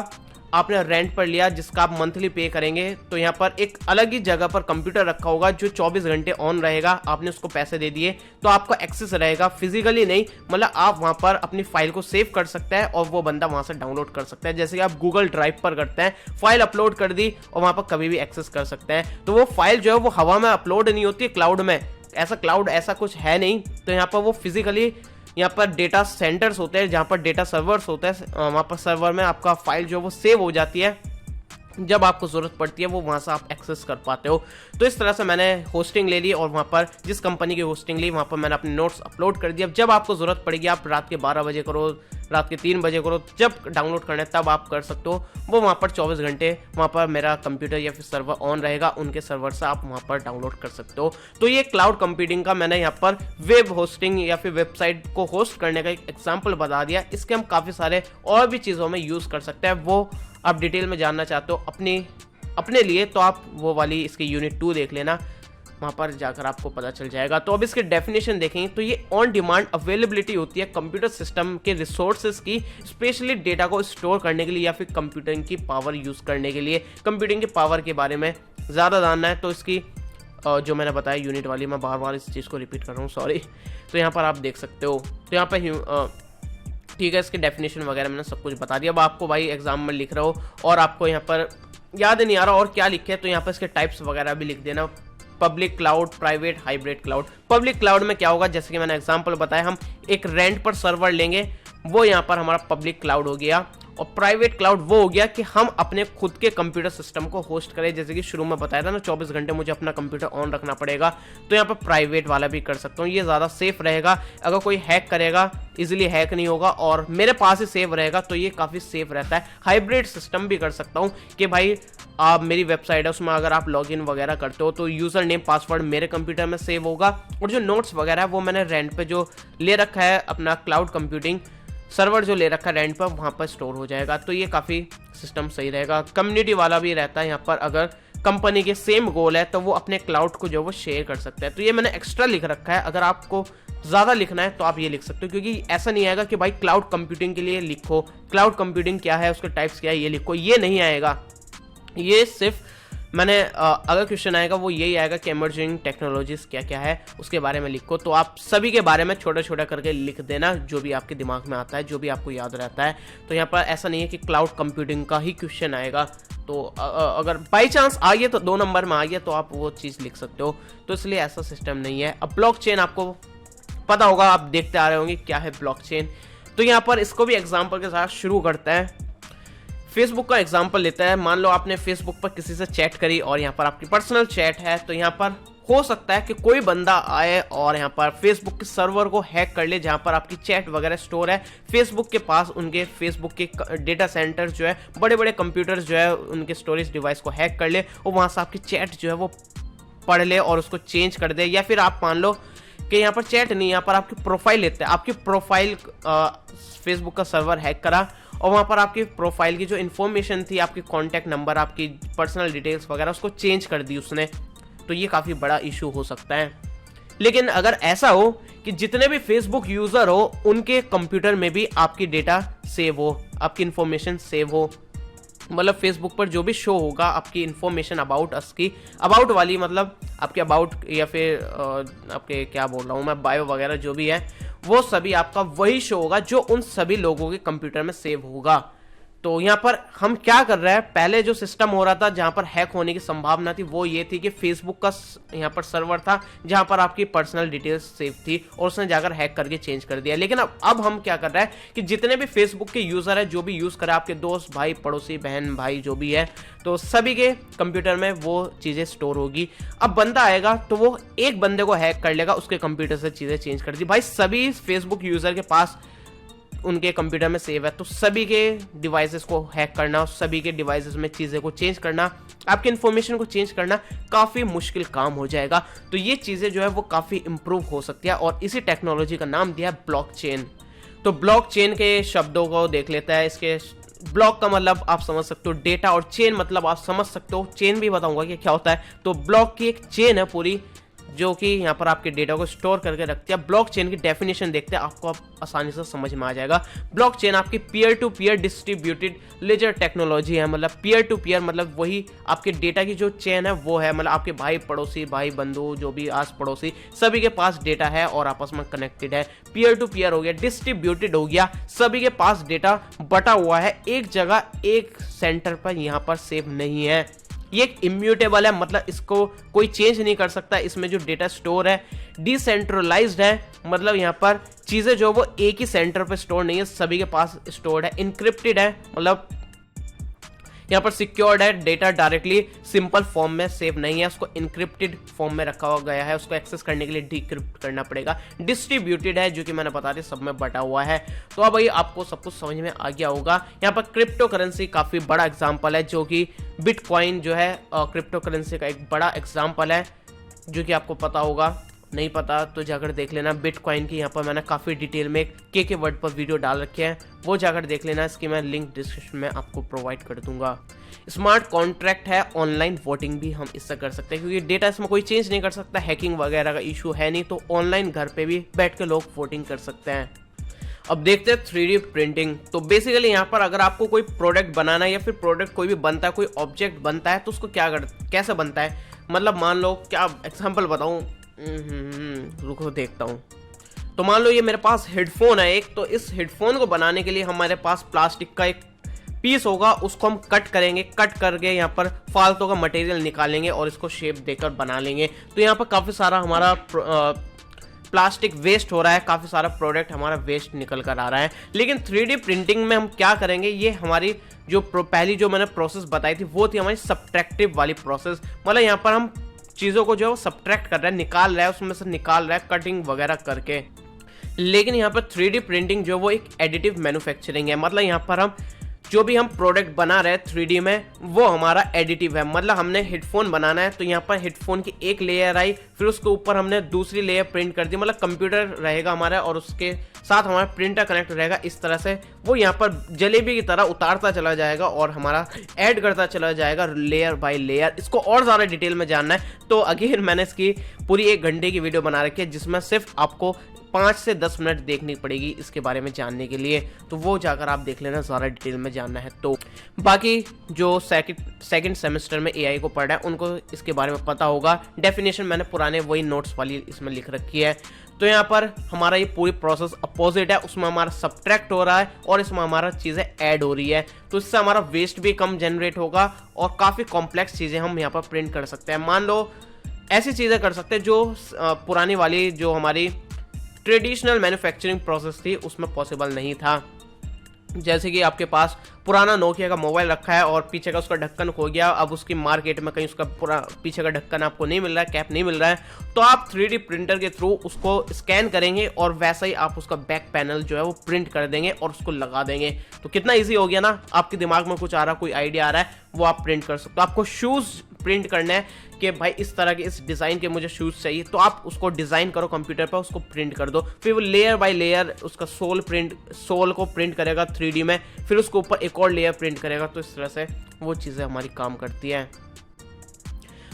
आपने रेंट पर लिया जिसका आप मंथली पे करेंगे, तो यहाँ पर एक अलग ही जगह पर कंप्यूटर रखा होगा जो 24 घंटे ऑन रहेगा। आपने उसको पैसे दे दिए तो आपका एक्सेस रहेगा, फिजिकली नहीं, मतलब आप वहाँ पर अपनी फाइल को सेव कर सकते हैं और वो बंदा वहाँ से डाउनलोड कर सकता है। जैसे कि आप गूगल ड्राइव पर करते हैं, फाइल अपलोड कर दी और वहाँ पर कभी भी एक्सेस कर सकते हैं। तो वो फाइल जो है वो हवा में अपलोड नहीं होती है, क्लाउड में ऐसा कुछ है नहीं। तो यहाँ पर वो फिजिकली यहाँ पर डेटा सेंटर्स होते हैं, जहाँ पर डेटा सर्वर्स होते हैं, वहाँ पर सर्वर में आपका फाइल जो वो सेव हो जाती है, जब आपको ज़रूरत पड़ती है वो वहाँ से आप एक्सेस कर पाते हो। तो इस तरह से मैंने होस्टिंग ले ली और वहाँ पर जिस कंपनी की होस्टिंग ली वहाँ पर मैंने अपने नोट्स अपलोड कर दिए। अब जब आपको ज़रूरत पड़ेगी, आप रात के 12 बजे करो, रात के 3 बजे करो, जब डाउनलोड करना है तब आप कर सकते हो। वो वहाँ पर 24 घंटे वहाँ पर मेरा कंप्यूटर या फिर सर्वर ऑन रहेगा, उनके सर्वर से आप वहाँ पर डाउनलोड कर सकते हो। तो ये क्लाउड कंप्यूटिंग का मैंने यहाँ पर वेब होस्टिंग या फिर वेबसाइट को होस्ट करने का एक एग्जाम्पल बता दिया। इसके हम काफ़ी सारे और भी चीज़ों में यूज़ कर सकते हैं। वो आप डिटेल में जानना चाहते हो अपने लिए, तो आप वो वाली इसके यूनिट 2 देख लेना, वहाँ पर जाकर आपको पता चल जाएगा। तो अब इसके डेफिनेशन देखेंगे तो ये ऑन डिमांड अवेलेबिलिटी होती है कंप्यूटर सिस्टम के रिसोर्सेज की, स्पेशली डेटा को स्टोर करने के लिए या फिर कंप्यूटिंग की पावर यूज़ करने के लिए। कंप्यूटिंग की पावर के बारे में ज़्यादा जानना है तो इसकी जो मैंने बताया यूनिट वाली, मैं बार बार इस चीज़ को रिपीट कर रहा हूँ, सॉरी। तो यहाँ पर आप देख सकते हो, तो यहाँ पर ठीक है, इसके डेफिनेशन वगैरह मैंने सब कुछ बता दिया। अब आपको भाई एग्जाम में लिख रहे हो और आपको यहाँ पर याद नहीं आ रहा और क्या लिखे, तो यहाँ पर इसके टाइप्स वगैरह भी लिख देना। Public cloud, private, hybrid cloud. Public cloud में क्या होगा, जैसे कि मैंने एग्जांपल बताया, हम एक रेंट पर सर्वर लेंगे, वो यहाँ पर हमारा पब्लिक क्लाउड हो गया। और प्राइवेट क्लाउड वो हो गया कि हम अपने खुद के कंप्यूटर सिस्टम को होस्ट करें, जैसे कि शुरू में बताया था ना 24 घंटे मुझे अपना कंप्यूटर ऑन रखना पड़ेगा। तो यहाँ पर प्राइवेट वाला भी कर सकता हूँ, ये ज़्यादा सेफ रहेगा। अगर कोई हैक करेगा इजीली हैक नहीं होगा और मेरे पास ही सेव रहेगा, तो ये काफ़ी सेफ रहता है। हाइब्रिड सिस्टम भी कर सकता हूँ कि भाई आप मेरी वेबसाइट है, उसमें अगर आप लॉगिन वगैरह करते हो तो यूज़र नेम पासवर्ड मेरे कंप्यूटर में सेव होगा और जो नोट्स वगैरह है वो मैंने रेंट पे जो ले रखा है, अपना क्लाउड कंप्यूटिंग सर्वर जो ले रखा है रेंट पर, वहाँ पर स्टोर हो जाएगा। तो ये काफ़ी सिस्टम सही रहेगा। कम्युनिटी वाला भी रहता है यहाँ पर, अगर कंपनी के सेम गोल है तो वो अपने क्लाउड को जो वो शेयर कर सकते हैं। तो ये मैंने एक्स्ट्रा लिख रखा है, अगर आपको ज़्यादा लिखना है तो आप ये लिख सकते हो, क्योंकि ऐसा नहीं आएगा कि भाई क्लाउड कंप्यूटिंग के लिए लिखो, क्लाउड कंप्यूटिंग क्या है, उसके टाइप्स क्या है ये लिखो, ये नहीं आएगा। ये सिर्फ मैंने अगर क्वेश्चन आएगा वो यही आएगा कि इमर्जिंग टेक्नोलॉजीज क्या क्या है उसके बारे में लिखो। तो आप सभी के बारे में छोटा छोटा करके लिख देना, जो भी आपके दिमाग में आता है, जो भी आपको याद रहता है। तो यहाँ पर ऐसा नहीं है कि क्लाउड कंप्यूटिंग का ही क्वेश्चन आएगा, तो अगर बाई चांस आ गया तो 2 नंबर में आ गया तो आप वो चीज़ लिख सकते हो, तो इसलिए ऐसा सिस्टम नहीं है। अब ब्लॉकचेन आपको पता होगा, आप देखते आ रहे होंगे क्या है ब्लॉकचेन। तो यहाँ पर इसको भी एग्जाम्पल के साथ शुरू करते हैं। फेसबुक का एग्जाम्पल लेता है। मान लो आपने फेसबुक पर किसी से चैट करी और यहाँ पर आपकी पर्सनल चैट है, तो यहाँ पर हो सकता है कि कोई बंदा आए और यहाँ पर फेसबुक के सर्वर को हैक कर ले जहाँ पर आपकी चैट वगैरह स्टोर है। फेसबुक के पास उनके फेसबुक के डेटा सेंटर जो है, बड़े बड़े कंप्यूटर्स जो है, उनके स्टोरेज डिवाइस को हैक कर ले और वहाँ से आपकी चैट जो है वो पढ़ ले और उसको चेंज कर दे। या फिर आप मान लो कि यहाँ पर चैट नहीं, यहाँ पर आपकी प्रोफाइल लेते हैं। आपकी प्रोफाइल फेसबुक का सर्वर हैक करा और वहाँ पर आपकी प्रोफाइल की जो इन्फॉर्मेशन थी, आपकी कॉन्टैक्ट नंबर, आपकी पर्सनल डिटेल्स वगैरह, उसको चेंज कर दी उसने। तो ये काफ़ी बड़ा इशू हो सकता है। लेकिन अगर ऐसा हो कि जितने भी फेसबुक यूज़र हो उनके कंप्यूटर में भी आपकी डेटा सेव हो, आपकी इन्फॉर्मेशन सेव हो, मतलब फेसबुक पर जो भी शो होगा आपकी इन्फॉर्मेशन अबाउट अस की, अबाउट वाली मतलब आपके अबाउट या फिर आपके क्या बोल रहा हूँ मैं, बायो वगैरह जो भी है, वो सभी आपका वही शो होगा जो उन सभी लोगों के कंप्यूटर में सेव होगा। तो यहाँ पर हम क्या कर रहे हैं, पहले जो सिस्टम हो रहा था जहाँ पर हैक होने की संभावना थी वो ये थी कि फेसबुक का यहाँ पर सर्वर था जहाँ पर आपकी पर्सनल डिटेल्स सेव थी और उसने जाकर हैक करके चेंज कर दिया। लेकिन अब हम क्या कर रहे हैं कि जितने भी फेसबुक के यूज़र है, जो भी यूज़ करे, आपके दोस्त, भाई, पड़ोसी, बहन, भाई जो भी है, तो सभी के कंप्यूटर में वो चीज़ें स्टोर होगी। अब बंदा आएगा तो वो एक बंदे को हैक कर लेगा, उसके कंप्यूटर से चीज़ें चेंज कर दी। भाई सभी फेसबुक यूज़र के पास उनके कंप्यूटर में सेव है, तो सभी के डिवाइसेस को हैक करना, सभी के डिवाइसेस में चीज़ें को चेंज करना, आपकी इन्फॉर्मेशन को चेंज करना काफ़ी मुश्किल काम हो जाएगा। तो ये चीज़ें जो है वो काफ़ी इंप्रूव हो सकती है और इसी टेक्नोलॉजी का नाम दिया है ब्लॉकचेन। तो ब्लॉकचेन के शब्दों को देख लेता है। इसके ब्लॉक का मतलब आप समझ सकते हो डेटा, और चेन मतलब आप समझ सकते हो, चेन भी बताऊंगा कि क्या होता है। तो ब्लॉक की एक चेन है पूरी जो कि यहाँ पर आपके डेटा को स्टोर करके रखती है। ब्लॉकचेन की डेफिनेशन देखते हैं, आपको आसानी से समझ में आ जाएगा। ब्लॉकचेन आपकी peer to peer distributed ledger technology है। मतलब पीयर टू पीयर मतलब वही आपके डेटा की जो चेन है वो है, मतलब आपके भाई पड़ोसी, भाई बंधु, जो भी आस पड़ोसी, सभी के पास डेटा है और आपस में कनेक्टेड है। पीयर टू पीयर हो गया, डिस्ट्रीब्यूटेड हो गया, सभी के पास डेटा बटा हुआ है, एक जगह एक सेंटर पर यहाँ पर सेव नहीं है। ये एक इम्यूटेबल है, मतलब इसको कोई चेंज नहीं कर सकता। इसमें जो डेटा स्टोर है डिसेंट्रलाइज्ड है, मतलब यहाँ पर चीज़ें जो वो एक ही सेंटर पर स्टोर नहीं है, सभी के पास स्टोर्ड है। इनक्रिप्टेड है, मतलब यहाँ पर सिक्योर्ड है, डेटा डायरेक्टली सिंपल फॉर्म में सेव नहीं है, उसको इनक्रिप्टेड फॉर्म में रखा हुआ गया है, उसको एक्सेस करने के लिए डिक्रिप्ट करना पड़ेगा। डिस्ट्रीब्यूटेड है, जो कि मैंने बता दिया सब में बटा हुआ है। तो अब भाई आपको सब कुछ समझ में आ गया होगा। यहाँ पर क्रिप्टो करेंसी काफ़ी बड़ा एग्जाम्पल है, जो कि बिटकॉइन जो है क्रिप्टो करेंसी का एक बड़ा एग्जाम्पल है, जो कि आपको पता होगा। नहीं पता तो जाकर देख लेना। बिटकॉइन की यहाँ पर मैंने काफ़ी डिटेल में के वर्ड पर वीडियो डाल रखे हैं, वो जाकर देख लेना। इसकी मैं लिंक डिस्क्रिप्शन में आपको प्रोवाइड कर दूंगा। स्मार्ट कॉन्ट्रैक्ट है, ऑनलाइन वोटिंग भी हम इससे कर सकते हैं, क्योंकि डेटा इसमें कोई चेंज नहीं कर सकता, हैकिंग वगैरह का इशू है नहीं, तो ऑनलाइन घर पे भी बैठ के लोग वोटिंग कर सकते हैं। अब देखते हैं 3D प्रिंटिंग। तो बेसिकली यहाँ पर अगर आपको कोई प्रोडक्ट बनाना है या फिर प्रोडक्ट कोई भी बनता है, कोई ऑब्जेक्ट बनता है, तो उसको कैसे बनता है, मतलब मान लो क्या एग्जाम्पल बताऊँ, रुको देखता हूँ। तो मान लो ये मेरे पास हेडफोन है एक, तो इस हेडफोन को बनाने के लिए हमारे पास प्लास्टिक का एक पीस होगा, उसको हम कट करेंगे, कट करके यहाँ पर फालतू का मटेरियल निकालेंगे और इसको शेप देकर बना लेंगे। तो यहाँ पर काफ़ी सारा हमारा प्लास्टिक वेस्ट हो रहा है, काफ़ी सारा प्रोडक्ट हमारा वेस्ट निकल कर आ रहा है। लेकिन 3D प्रिंटिंग में हम क्या करेंगे, ये हमारी जो पहली जो मैंने प्रोसेस बताई थी वो थी हमारी सब्ट्रैक्टिव वाली प्रोसेस। मतलब यहाँ पर हम चीज़ों को जो है सब्ट्रैक्ट कर रहे हैं, निकाल रहा है, उसमें से निकाल रहा है कटिंग वगैरह करके। लेकिन यहाँ पर 3D प्रिंटिंग जो वो एक एडिटिव मैन्युफैक्चरिंग है, मतलब यहाँ पर हम जो भी हम प्रोडक्ट बना रहे हैं 3D में वो हमारा एडिटिव है। मतलब हमने हेडफोन बनाना है तो यहाँ पर हेडफोन की एक लेयर आई, फिर उसके ऊपर हमने दूसरी लेयर प्रिंट कर दी, मतलब कंप्यूटर रहेगा हमारा और उसके साथ हमारा प्रिंटर कनेक्ट रहेगा। इस तरह से वो यहाँ पर जलेबी की तरह उतारता चला जाएगा और हमारा ऐड करता चला जाएगा लेयर बाय लेयर। इसको और ज़्यादा डिटेल में जानना है तो अगेन मैंने इसकी पूरी 1 घंटे की वीडियो बना रखी है, जिसमें सिर्फ आपको 5 से 10 मिनट देखनी पड़ेगी इसके बारे में जानने के लिए, तो वो जाकर आप देख लेना ज़्यादा डिटेल में जानना है तो। बाकी जो सेकंड सेमेस्टर में एआई को पढ़ रहा है उनको इसके बारे में पता होगा। डेफिनेशन मैंने पुराने वही नोट्स वाली इसमें लिख रखी है। तो यहाँ पर हमारा ये पूरी प्रोसेस अपोजिट है, उसमें हमारा सब्ट्रैक्ट हो रहा है और इसमें हमारा चीज़ें ऐड हो रही है, तो इससे हमारा वेस्ट भी कम जनरेट होगा और काफ़ी कॉम्प्लेक्स चीज़ें हम यहाँ पर प्रिंट कर सकते हैं। मान लो ऐसी चीज़ें कर सकते हैं जो पुरानी वाली जो हमारी ट्रेडिशनल मैन्युफैक्चरिंग प्रोसेस थी उसमें पॉसिबल नहीं था। जैसे कि आपके पास पुराना नोकिया का मोबाइल रखा है और पीछे का उसका ढक्कन खो गया, अब उसकी मार्केट में कहीं उसका पूरा पीछे का ढक्कन आपको नहीं मिल रहा है, कैप नहीं मिल रहा है, तो आप 3D प्रिंटर के थ्रू उसको स्कैन करेंगे और वैसा ही आप उसका बैक पैनल जो है वो प्रिंट कर देंगे और उसको लगा देंगे। तो कितना ईजी हो गया ना, आपके दिमाग में कुछ आ रहा, कोई आइडिया आ रहा है, वो आप प्रिंट कर सकते हो। आपको शूज़ प्रिंट करना है कि भाई इस तरह के इस डिज़ाइन के मुझे शूज़ चाहिए, तो आप उसको डिज़ाइन करो कंप्यूटर पर, उसको प्रिंट कर दो, फिर वो लेयर बाय लेयर उसका सोल को प्रिंट करेगा 3D में, फिर उसके ऊपर एक और लेयर प्रिंट करेगा। तो इस तरह से वो चीज़ें हमारी काम करती हैं।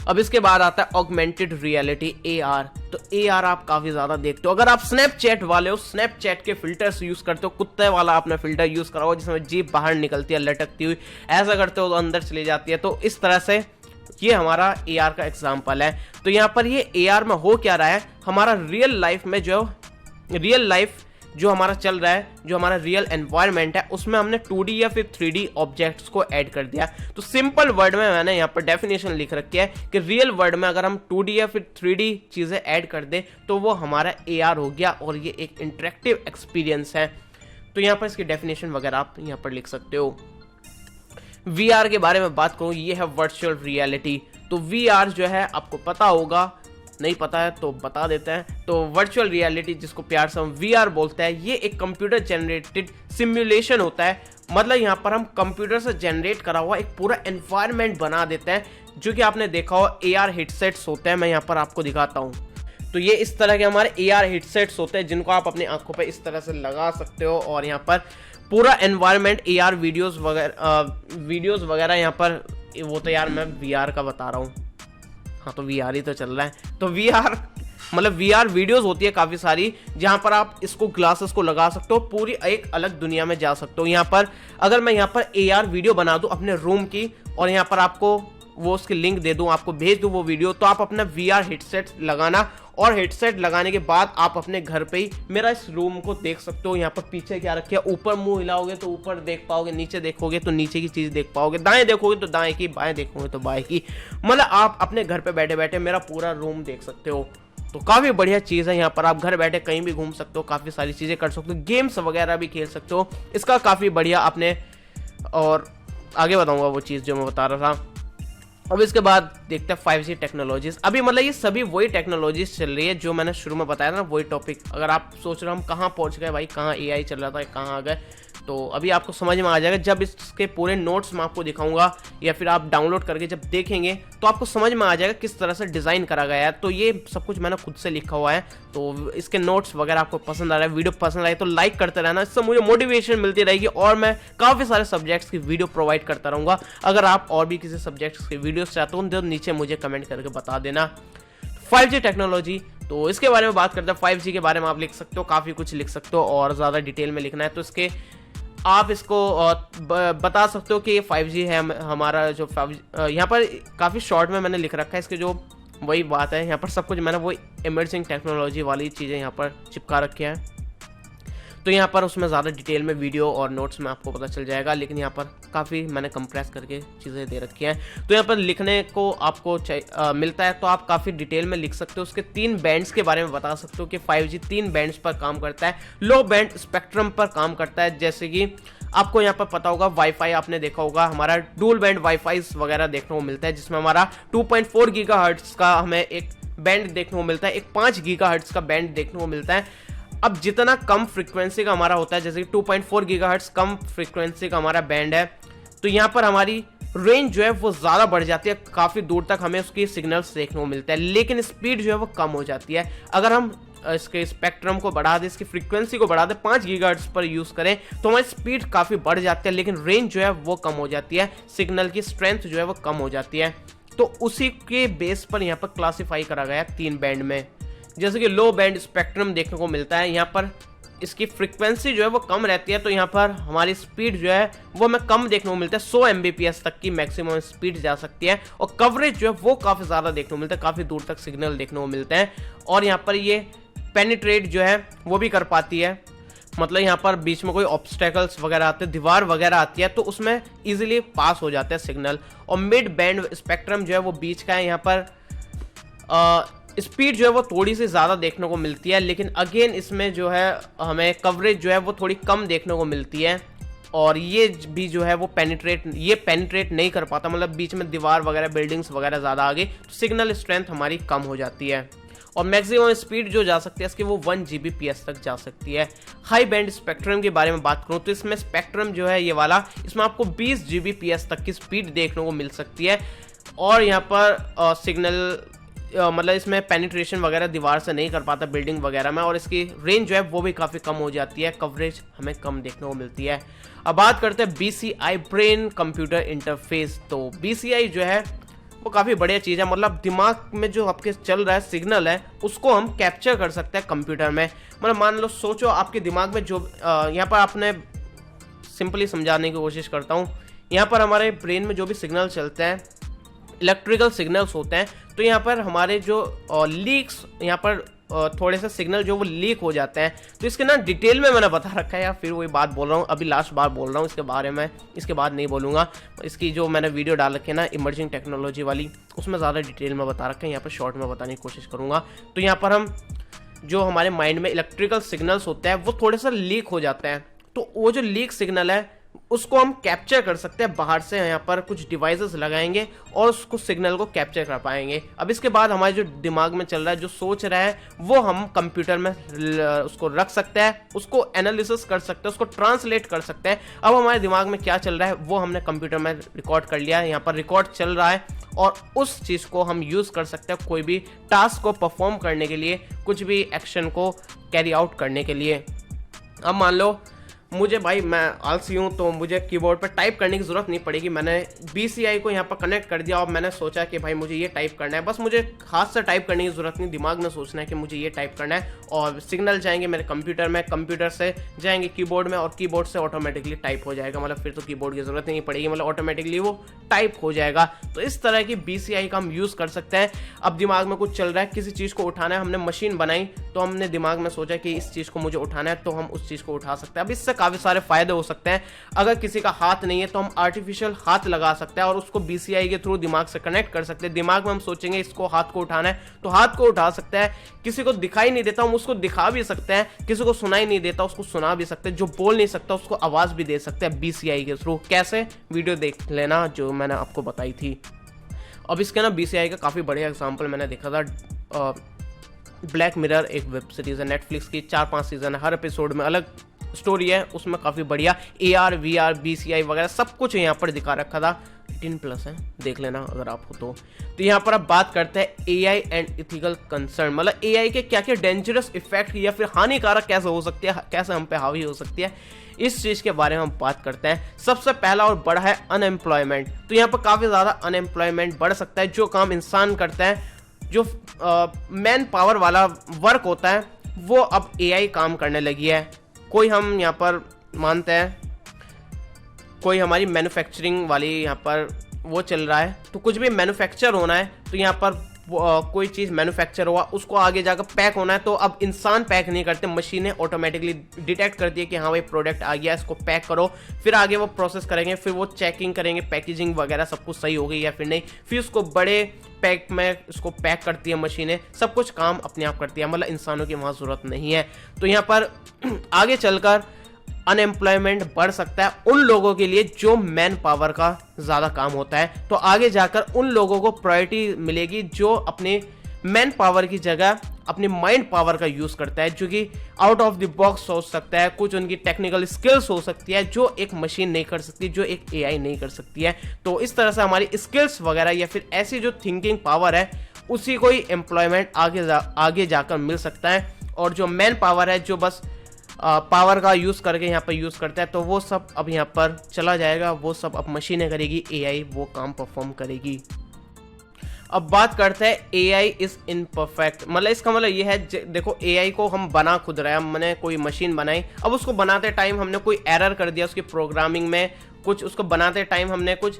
अब इसके बाद आता है ऑगमेंटेड रियलिटी AR। तो AR आप काफ़ी ज़्यादा देखते हो, अगर आप स्नैपचैट वाले हो, स्नैपचैट के फिल्टर्स यूज़ करते हो, कुत्ते वाला आपने फिल्टर यूज़ करा हो जिसमें जीभ बाहर निकलती है लटकती हुई, ऐसा करते हो तो अंदर चली जाती है। तो इस तरह से ये हमारा AR का एग्जाम्पल है। तो यहाँ पर ये AR में हो क्या रहा है, हमारा रियल लाइफ जो हमारा चल रहा है, जो हमारा रियल एनवायरनमेंट है, उसमें हमने 2D या फिर 3D ऑब्जेक्ट्स को ऐड कर दिया। तो सिंपल वर्ड में मैंने यहाँ पर डेफिनेशन लिख रखी है कि रियल वर्ल्ड में अगर हम 2D या फिर 3D चीज़ें ऐड कर दें तो वो हमारा AR हो गया और ये एक इंटरेक्टिव एक्सपीरियंस है। तो यहाँ पर इसकी डेफिनेशन वगैरह आप यहाँ पर लिख सकते हो। VR के बारे में बात करूँ, ये है वर्चुअल रियलिटी। तो VR जो है आपको पता होगा, नहीं पता है तो बता देते हैं। तो वर्चुअल रियलिटी जिसको प्यार से हम VR बोलते हैं, ये एक कंप्यूटर जनरेटेड सिमुलेशन होता है। मतलब यहाँ पर हम कंप्यूटर से जनरेट करा हुआ एक पूरा एनवायरनमेंट बना देते हैं, जो कि आपने देखा हो AR हेडसेट्स होते हैं। मैं यहाँ पर आपको दिखाता हूँ। तो ये इस तरह के हमारे AR हेडसेट्स होते हैं जिनको आप अपनी आंखों पर इस तरह से लगा सकते हो और यहाँ पर पूरा एनवायरनमेंट AR वीडियोस वगैरह यहाँ पर, वो तो यार मैं VR का बता रहा हूँ, हाँ तो VR ही तो चल रहा है। तो VR वीडियोस होती है काफ़ी सारी, जहाँ पर आप इसको ग्लासेस को लगा सकते हो, पूरी एक अलग दुनिया में जा सकते हो। यहाँ पर अगर मैं यहाँ पर AR वीडियो बना दूँ अपने रूम की और यहाँ पर आपको वो उसकी लिंक दे दूँ, आपको भेज दूँ वो वीडियो, तो आप अपना VR हेडसेट लगाना और हेडसेट लगाने के बाद आप अपने घर पे ही मेरा इस रूम को देख सकते हो। यहाँ पर पीछे क्या रखे है, ऊपर मुंह हिलाओगे तो ऊपर देख पाओगे, नीचे देखोगे तो नीचे की चीज़ देख पाओगे, दाएं देखोगे तो दाएं की, बाएं देखोगे तो बाएं की। मतलब आप अपने घर पे बैठे बैठे मेरा पूरा रूम देख सकते हो। तो काफ़ी बढ़िया चीज़ है। यहाँ पर आप घर बैठे कहीं भी घूम सकते हो, काफ़ी सारी चीज़ें कर सकते हो, गेम्स वगैरह भी खेल सकते हो। इसका काफ़ी बढ़िया आपने, और आगे बताऊँगा वो चीज़ जो मैं बता रहा था। अब इसके बाद देखते हैं 5G टेक्नोलॉजीज। अभी मतलब ये सभी वही टेक्नोलॉजीज चल रही है जो मैंने शुरू में बताया था ना, वही टॉपिक। अगर आप सोच रहे हो हम कहाँ पहुँच गए भाई, कहाँ AI चल रहा था, कहाँ आ गए, तो अभी आपको समझ में आ जाएगा जब इसके पूरे नोट्स मैं आपको दिखाऊंगा, या फिर आप डाउनलोड करके जब देखेंगे तो आपको समझ में आ जाएगा किस तरह से डिज़ाइन करा गया है। तो ये सब कुछ मैंने खुद से लिखा हुआ है। तो इसके नोट्स वगैरह आपको पसंद आ रहा है, वीडियो पसंद आए तो लाइक करते रहना, इससे मुझे मोटिवेशन मिलती रहेगी और मैं काफ़ी सारे सब्जेक्ट्स की वीडियो प्रोवाइड करता रहूँगा। अगर आप और भी किसी सब्जेक्ट्स की वीडियोस चाहते हो तो नीचे मुझे कमेंट करके बता देना। 5G टेक्नोलॉजी, तो इसके बारे में बात करते हैं। 5G के बारे में आप लिख सकते हो, काफ़ी कुछ लिख सकते हो, और ज़्यादा डिटेल में लिखना है तो इसके आप इसको बता सकते हो कि ये 5G है हमारा। जो यहाँ पर काफ़ी शॉर्ट में मैंने लिख रखा है, इसके जो वही बात है, यहाँ पर सब कुछ मैंने वही इमर्जिंग टेक्नोलॉजी वाली चीज़ें यहाँ पर चिपका रखे हैं। तो यहाँ पर उसमें ज़्यादा डिटेल में वीडियो और नोट्स में आपको पता चल जाएगा, लेकिन यहाँ पर काफ़ी मैंने कंप्रेस करके चीज़ें दे रखी हैं। तो यहाँ पर लिखने को आपको मिलता है तो आप काफ़ी डिटेल में लिख सकते हो। उसके 3 बैंड्स के बारे में बता सकते हो कि 5G 3 बैंड्स पर काम करता है। लो बैंड स्पेक्ट्रम पर काम करता है, जैसे कि आपको यहाँ पर पता होगा वाईफाई आपने देखा होगा, हमारा डुअल बैंड वाईफाई वगैरह देखने को मिलता है, जिसमें हमारा 2.4 गीगाहर्ट्ज़ का हमें एक बैंड देखने को मिलता है, एक 5 गीगाहर्ट्ज़ का बैंड देखने को मिलता है। अब जितना कम फ्रीक्वेंसी का हमारा होता है, जैसे कि 2.4 गीगाहर्ट्ज़ कम फ्रीक्वेंसी का हमारा बैंड है, तो यहाँ पर हमारी रेंज जो है वो ज़्यादा बढ़ जाती है, काफ़ी दूर तक हमें उसकी सिग्नल्स देखने को मिलते हैं, लेकिन स्पीड जो है वो कम हो जाती है। अगर हम इसके स्पेक्ट्रम को बढ़ा दें, इसकी फ्रीक्वेंसी को बढ़ा दें, 5 गीगाहर्ट्ज़ पर यूज़ करें तो हमारी स्पीड काफ़ी बढ़ जाती है, लेकिन रेंज जो है वो कम हो जाती है, सिग्नल की स्ट्रेंथ जो है वो कम हो जाती है। तो उसी के बेस पर यहाँ पर क्लासीफाई करा गया 3 बैंड में, जैसे कि लो बैंड स्पेक्ट्रम देखने को मिलता है। यहाँ पर इसकी फ्रीक्वेंसी जो है वो कम रहती है, तो यहाँ पर हमारी स्पीड जो है वो हमें कम देखने को मिलता है। 100 Mbps तक की मैक्सिमम स्पीड जा सकती है और कवरेज जो है वो काफ़ी ज़्यादा देखने को मिलता है, काफ़ी दूर तक सिग्नल देखने को मिलते हैं। और यहाँ पर ये पेनिट्रेट जो है वो भी कर पाती है, मतलब यहाँ पर बीच में कोई ऑब्स्टेकल्स वगैरह आते हैं, दीवार वगैरह आती है, तो उसमें इजीली पास हो जाते हैं सिग्नल। और मिड बैंड स्पेक्ट्रम जो है वो बीच का है। यहाँ पर स्पीड जो है वो थोड़ी सी ज़्यादा देखने को मिलती है, लेकिन अगेन इसमें जो है हमें कवरेज जो है वो थोड़ी कम देखने को मिलती है। और ये भी जो है वो पेनिट्रेट नहीं कर पाता, मतलब बीच में दीवार वगैरह बिल्डिंग्स वगैरह ज़्यादा आ गई तो सिग्नल स्ट्रेंथ हमारी कम हो जाती है। और मैक्सिमम स्पीड जो जा सकती है इसकी वो 1 Gbps तक जा सकती है। हाई बैंड स्पेक्ट्रम के बारे में बात करूं तो इसमें स्पेक्ट्रम जो है ये वाला, इसमें आपको 20 Gbps तक की स्पीड देखने को मिल सकती है। और यहाँ पर सिग्नल मतलब इसमें पेनिट्रेशन वगैरह दीवार से नहीं कर पाता बिल्डिंग वगैरह में, और इसकी रेंज जो है वो भी काफ़ी कम हो जाती है, कवरेज हमें कम देखने को मिलती है। अब बात करते हैं BCI ब्रेन कंप्यूटर इंटरफेस। तो BCI जो है वो काफ़ी बढ़िया चीज़ है, मतलब दिमाग में जो आपके चल रहा है सिग्नल है उसको हम कैप्चर कर सकते हैं कंप्यूटर में। मतलब मान लो सोचो आपके दिमाग में जो यहाँ पर आपने सिंपली समझाने की कोशिश करता हूँ। यहाँ पर हमारे ब्रेन में जो भी सिग्नल चलते हैं, इलेक्ट्रिकल सिग्नल्स होते हैं, तो यहाँ पर हमारे जो लीक्स यहाँ पर थोड़े से सिग्नल जो वो लीक हो जाते हैं। तो इसके ना डिटेल में मैंने बता रखा है, या फिर वही बात बोल रहा हूँ, अभी लास्ट बार बोल रहा हूँ इसके बारे में, इसके बाद नहीं बोलूँगा। इसकी जो मैंने वीडियो डाल रखी है ना इमर्जिंग टेक्नोलॉजी वाली, उसमें ज़्यादा डिटेल में बता रखा है, यहाँ पर शॉर्ट में बताने की कोशिश करूँगा। तो यहाँ पर हम जो हमारे माइंड में इलेक्ट्रिकल सिग्नल्स होते हैं वो थोड़े से लीक हो जाते हैं, तो वो जो लीक सिग्नल है उसको हम कैप्चर कर सकते हैं बाहर से। यहाँ पर कुछ डिवाइसेस लगाएंगे और उसको सिग्नल को कैप्चर कर पाएंगे। अब इसके बाद हमारे जो दिमाग में चल रहा है, जो सोच रहा है, वो हम कंप्यूटर में उसको रख सकते हैं, उसको एनालिसिस कर सकते हैं, उसको ट्रांसलेट कर सकते हैं। अब हमारे दिमाग में क्या चल रहा है वो हमने कंप्यूटर में रिकॉर्ड कर लिया है, यहाँ पर रिकॉर्ड चल रहा है, और उस चीज़ को हम यूज़ कर सकते हैं कोई भी टास्क को परफॉर्म करने के लिए, कुछ भी एक्शन को कैरी आउट करने के लिए। अब मान लो मुझे भाई मैं आलसी हूँ तो मुझे कीबोर्ड पर टाइप करने की ज़रूरत नहीं पड़ेगी, मैंने BCI को यहाँ पर कनेक्ट कर दिया और मैंने सोचा कि भाई मुझे ये टाइप करना है, बस मुझे हाथ से टाइप करने की ज़रूरत नहीं, दिमाग में सोचना है कि मुझे ये टाइप करना है, और सिग्नल जाएंगे मेरे कंप्यूटर में, कंप्यूटर से जाएंगे कीबोर्ड में, और कीबोर्ड से ऑटोमेटिकली टाइप हो जाएगा। मतलब फिर तो कीबोर्ड की ज़रूरत नहीं पड़ेगी, मतलब ऑटोमेटिकली वो टाइप हो जाएगा। तो इस तरह की BCI का हम यूज़ कर सकते हैं। अब दिमाग में कुछ चल रहा है, किसी चीज़ को उठाना है, हमने मशीन बनाई तो हमने दिमाग में सोचा कि इस चीज़ को मुझे उठाना है, तो हम उस चीज़ को उठा सकते हैं। अब इससे काफ़ी सारे फायदे हो सकते हैं। अगर किसी का हाथ नहीं है तो हम आर्टिफिशियल हाथ लगा सकते हैं और उसको BCI के थ्रू दिमाग से कनेक्ट कर सकते हैं। दिमाग में हम सोचेंगे इसको हाथ को उठाना है तो हाथ को उठा सकते हैं। किसी को दिखाई नहीं देता हम उसको दिखा भी सकते हैं, किसी को सुनाई नहीं देता उसको सुना भी सकते हैं, जो बोल नहीं सकता उसको आवाज़ भी दे सकते हैं BCI के थ्रू। कैसे, वीडियो देख लेना जो मैंने आपको बताई थी। अब इसके ना BCI का काफ़ी बढ़िया एग्जाम्पल मैंने देखा था, ब्लैक मिरर एक वेब सीरीज़ है नेटफ्लिक्स की, 4-5 सीजन है, हर एपिसोड में अलग स्टोरी है, उसमें काफ़ी बढ़िया AR VR BCI वगैरह सब कुछ यहाँ पर दिखा रखा था। 18+ है, देख लेना अगर आप हो तो यहाँ पर अब बात करते हैं AI एंड इथिकल कंसर्न, मतलब AI के क्या क्या डेंजरस इफेक्ट या फिर हानिकारक कैसे हो सकती है, कैसे हम पे हावी हो सकती है, इस चीज़ के बारे में हम बात करते हैं। सबसे पहला और बड़ा है अनएम्प्लॉयमेंट। तो यहाँ पर काफ़ी ज़्यादा अनएम्प्लॉयमेंट बढ़ सकता है। जो काम इंसान करता है, जो मैन पावर वाला वर्क होता है, वो अब AI काम करने लगी है। कोई हम यहाँ पर मानते हैं कोई हमारी मैन्युफैक्चरिंग वाली यहाँ पर वो चल रहा है, तो कुछ भी मैन्युफैक्चर होना है तो यहाँ पर कोई चीज़ मैन्युफैक्चर हुआ उसको आगे जाकर पैक होना है, तो अब इंसान पैक नहीं करते, मशीनें ऑटोमेटिकली डिटेक्ट करती है कि हाँ भाई प्रोडक्ट आ गया, इसको पैक करो, फिर आगे वो प्रोसेस करेंगे, फिर वो चेकिंग करेंगे, पैकेजिंग वगैरह सब कुछ सही हो गई या फिर नहीं, फिर उसको बड़े पैक में उसको पैक करती है मशीनें, सब कुछ काम अपने आप करती है, मतलब इंसानों की वहाँ ज़रूरत नहीं है। तो यहाँ पर आगे चलकर अनएम्प्लॉयमेंट बढ़ सकता है उन लोगों के लिए जो मैन पावर का ज़्यादा काम होता है। तो आगे जाकर उन लोगों को प्रायोरिटी मिलेगी जो अपने मैन पावर की जगह अपने माइंड पावर का यूज़ करता है, जो कि आउट ऑफ द बॉक्स सोच सकता है, कुछ उनकी टेक्निकल स्किल्स हो सकती है जो एक मशीन नहीं कर सकती, जो एक AI नहीं कर सकती है। तो इस तरह से हमारी स्किल्स वगैरह या फिर ऐसी जो थिंकिंग पावर है उसी को ही एम्प्लॉयमेंट आगे जाकर मिल सकता है, और जो मैन पावर है जो बस पावर का यूज़ करके यहाँ पर यूज़ करता है, तो वो सब अब यहाँ पर चला जाएगा, वो सब अब मशीनें करेगी, AI वो काम परफॉर्म करेगी। अब बात करते हैं एआई इज इनपरफेक्ट, मतलब इसका मतलब ये है देखो एआई को हम बना खुद रहे हैं, हमने कोई मशीन बनाई, अब उसको बनाते टाइम हमने कोई एरर कर दिया उसकी प्रोग्रामिंग में, कुछ उसको बनाते टाइम हमने कुछ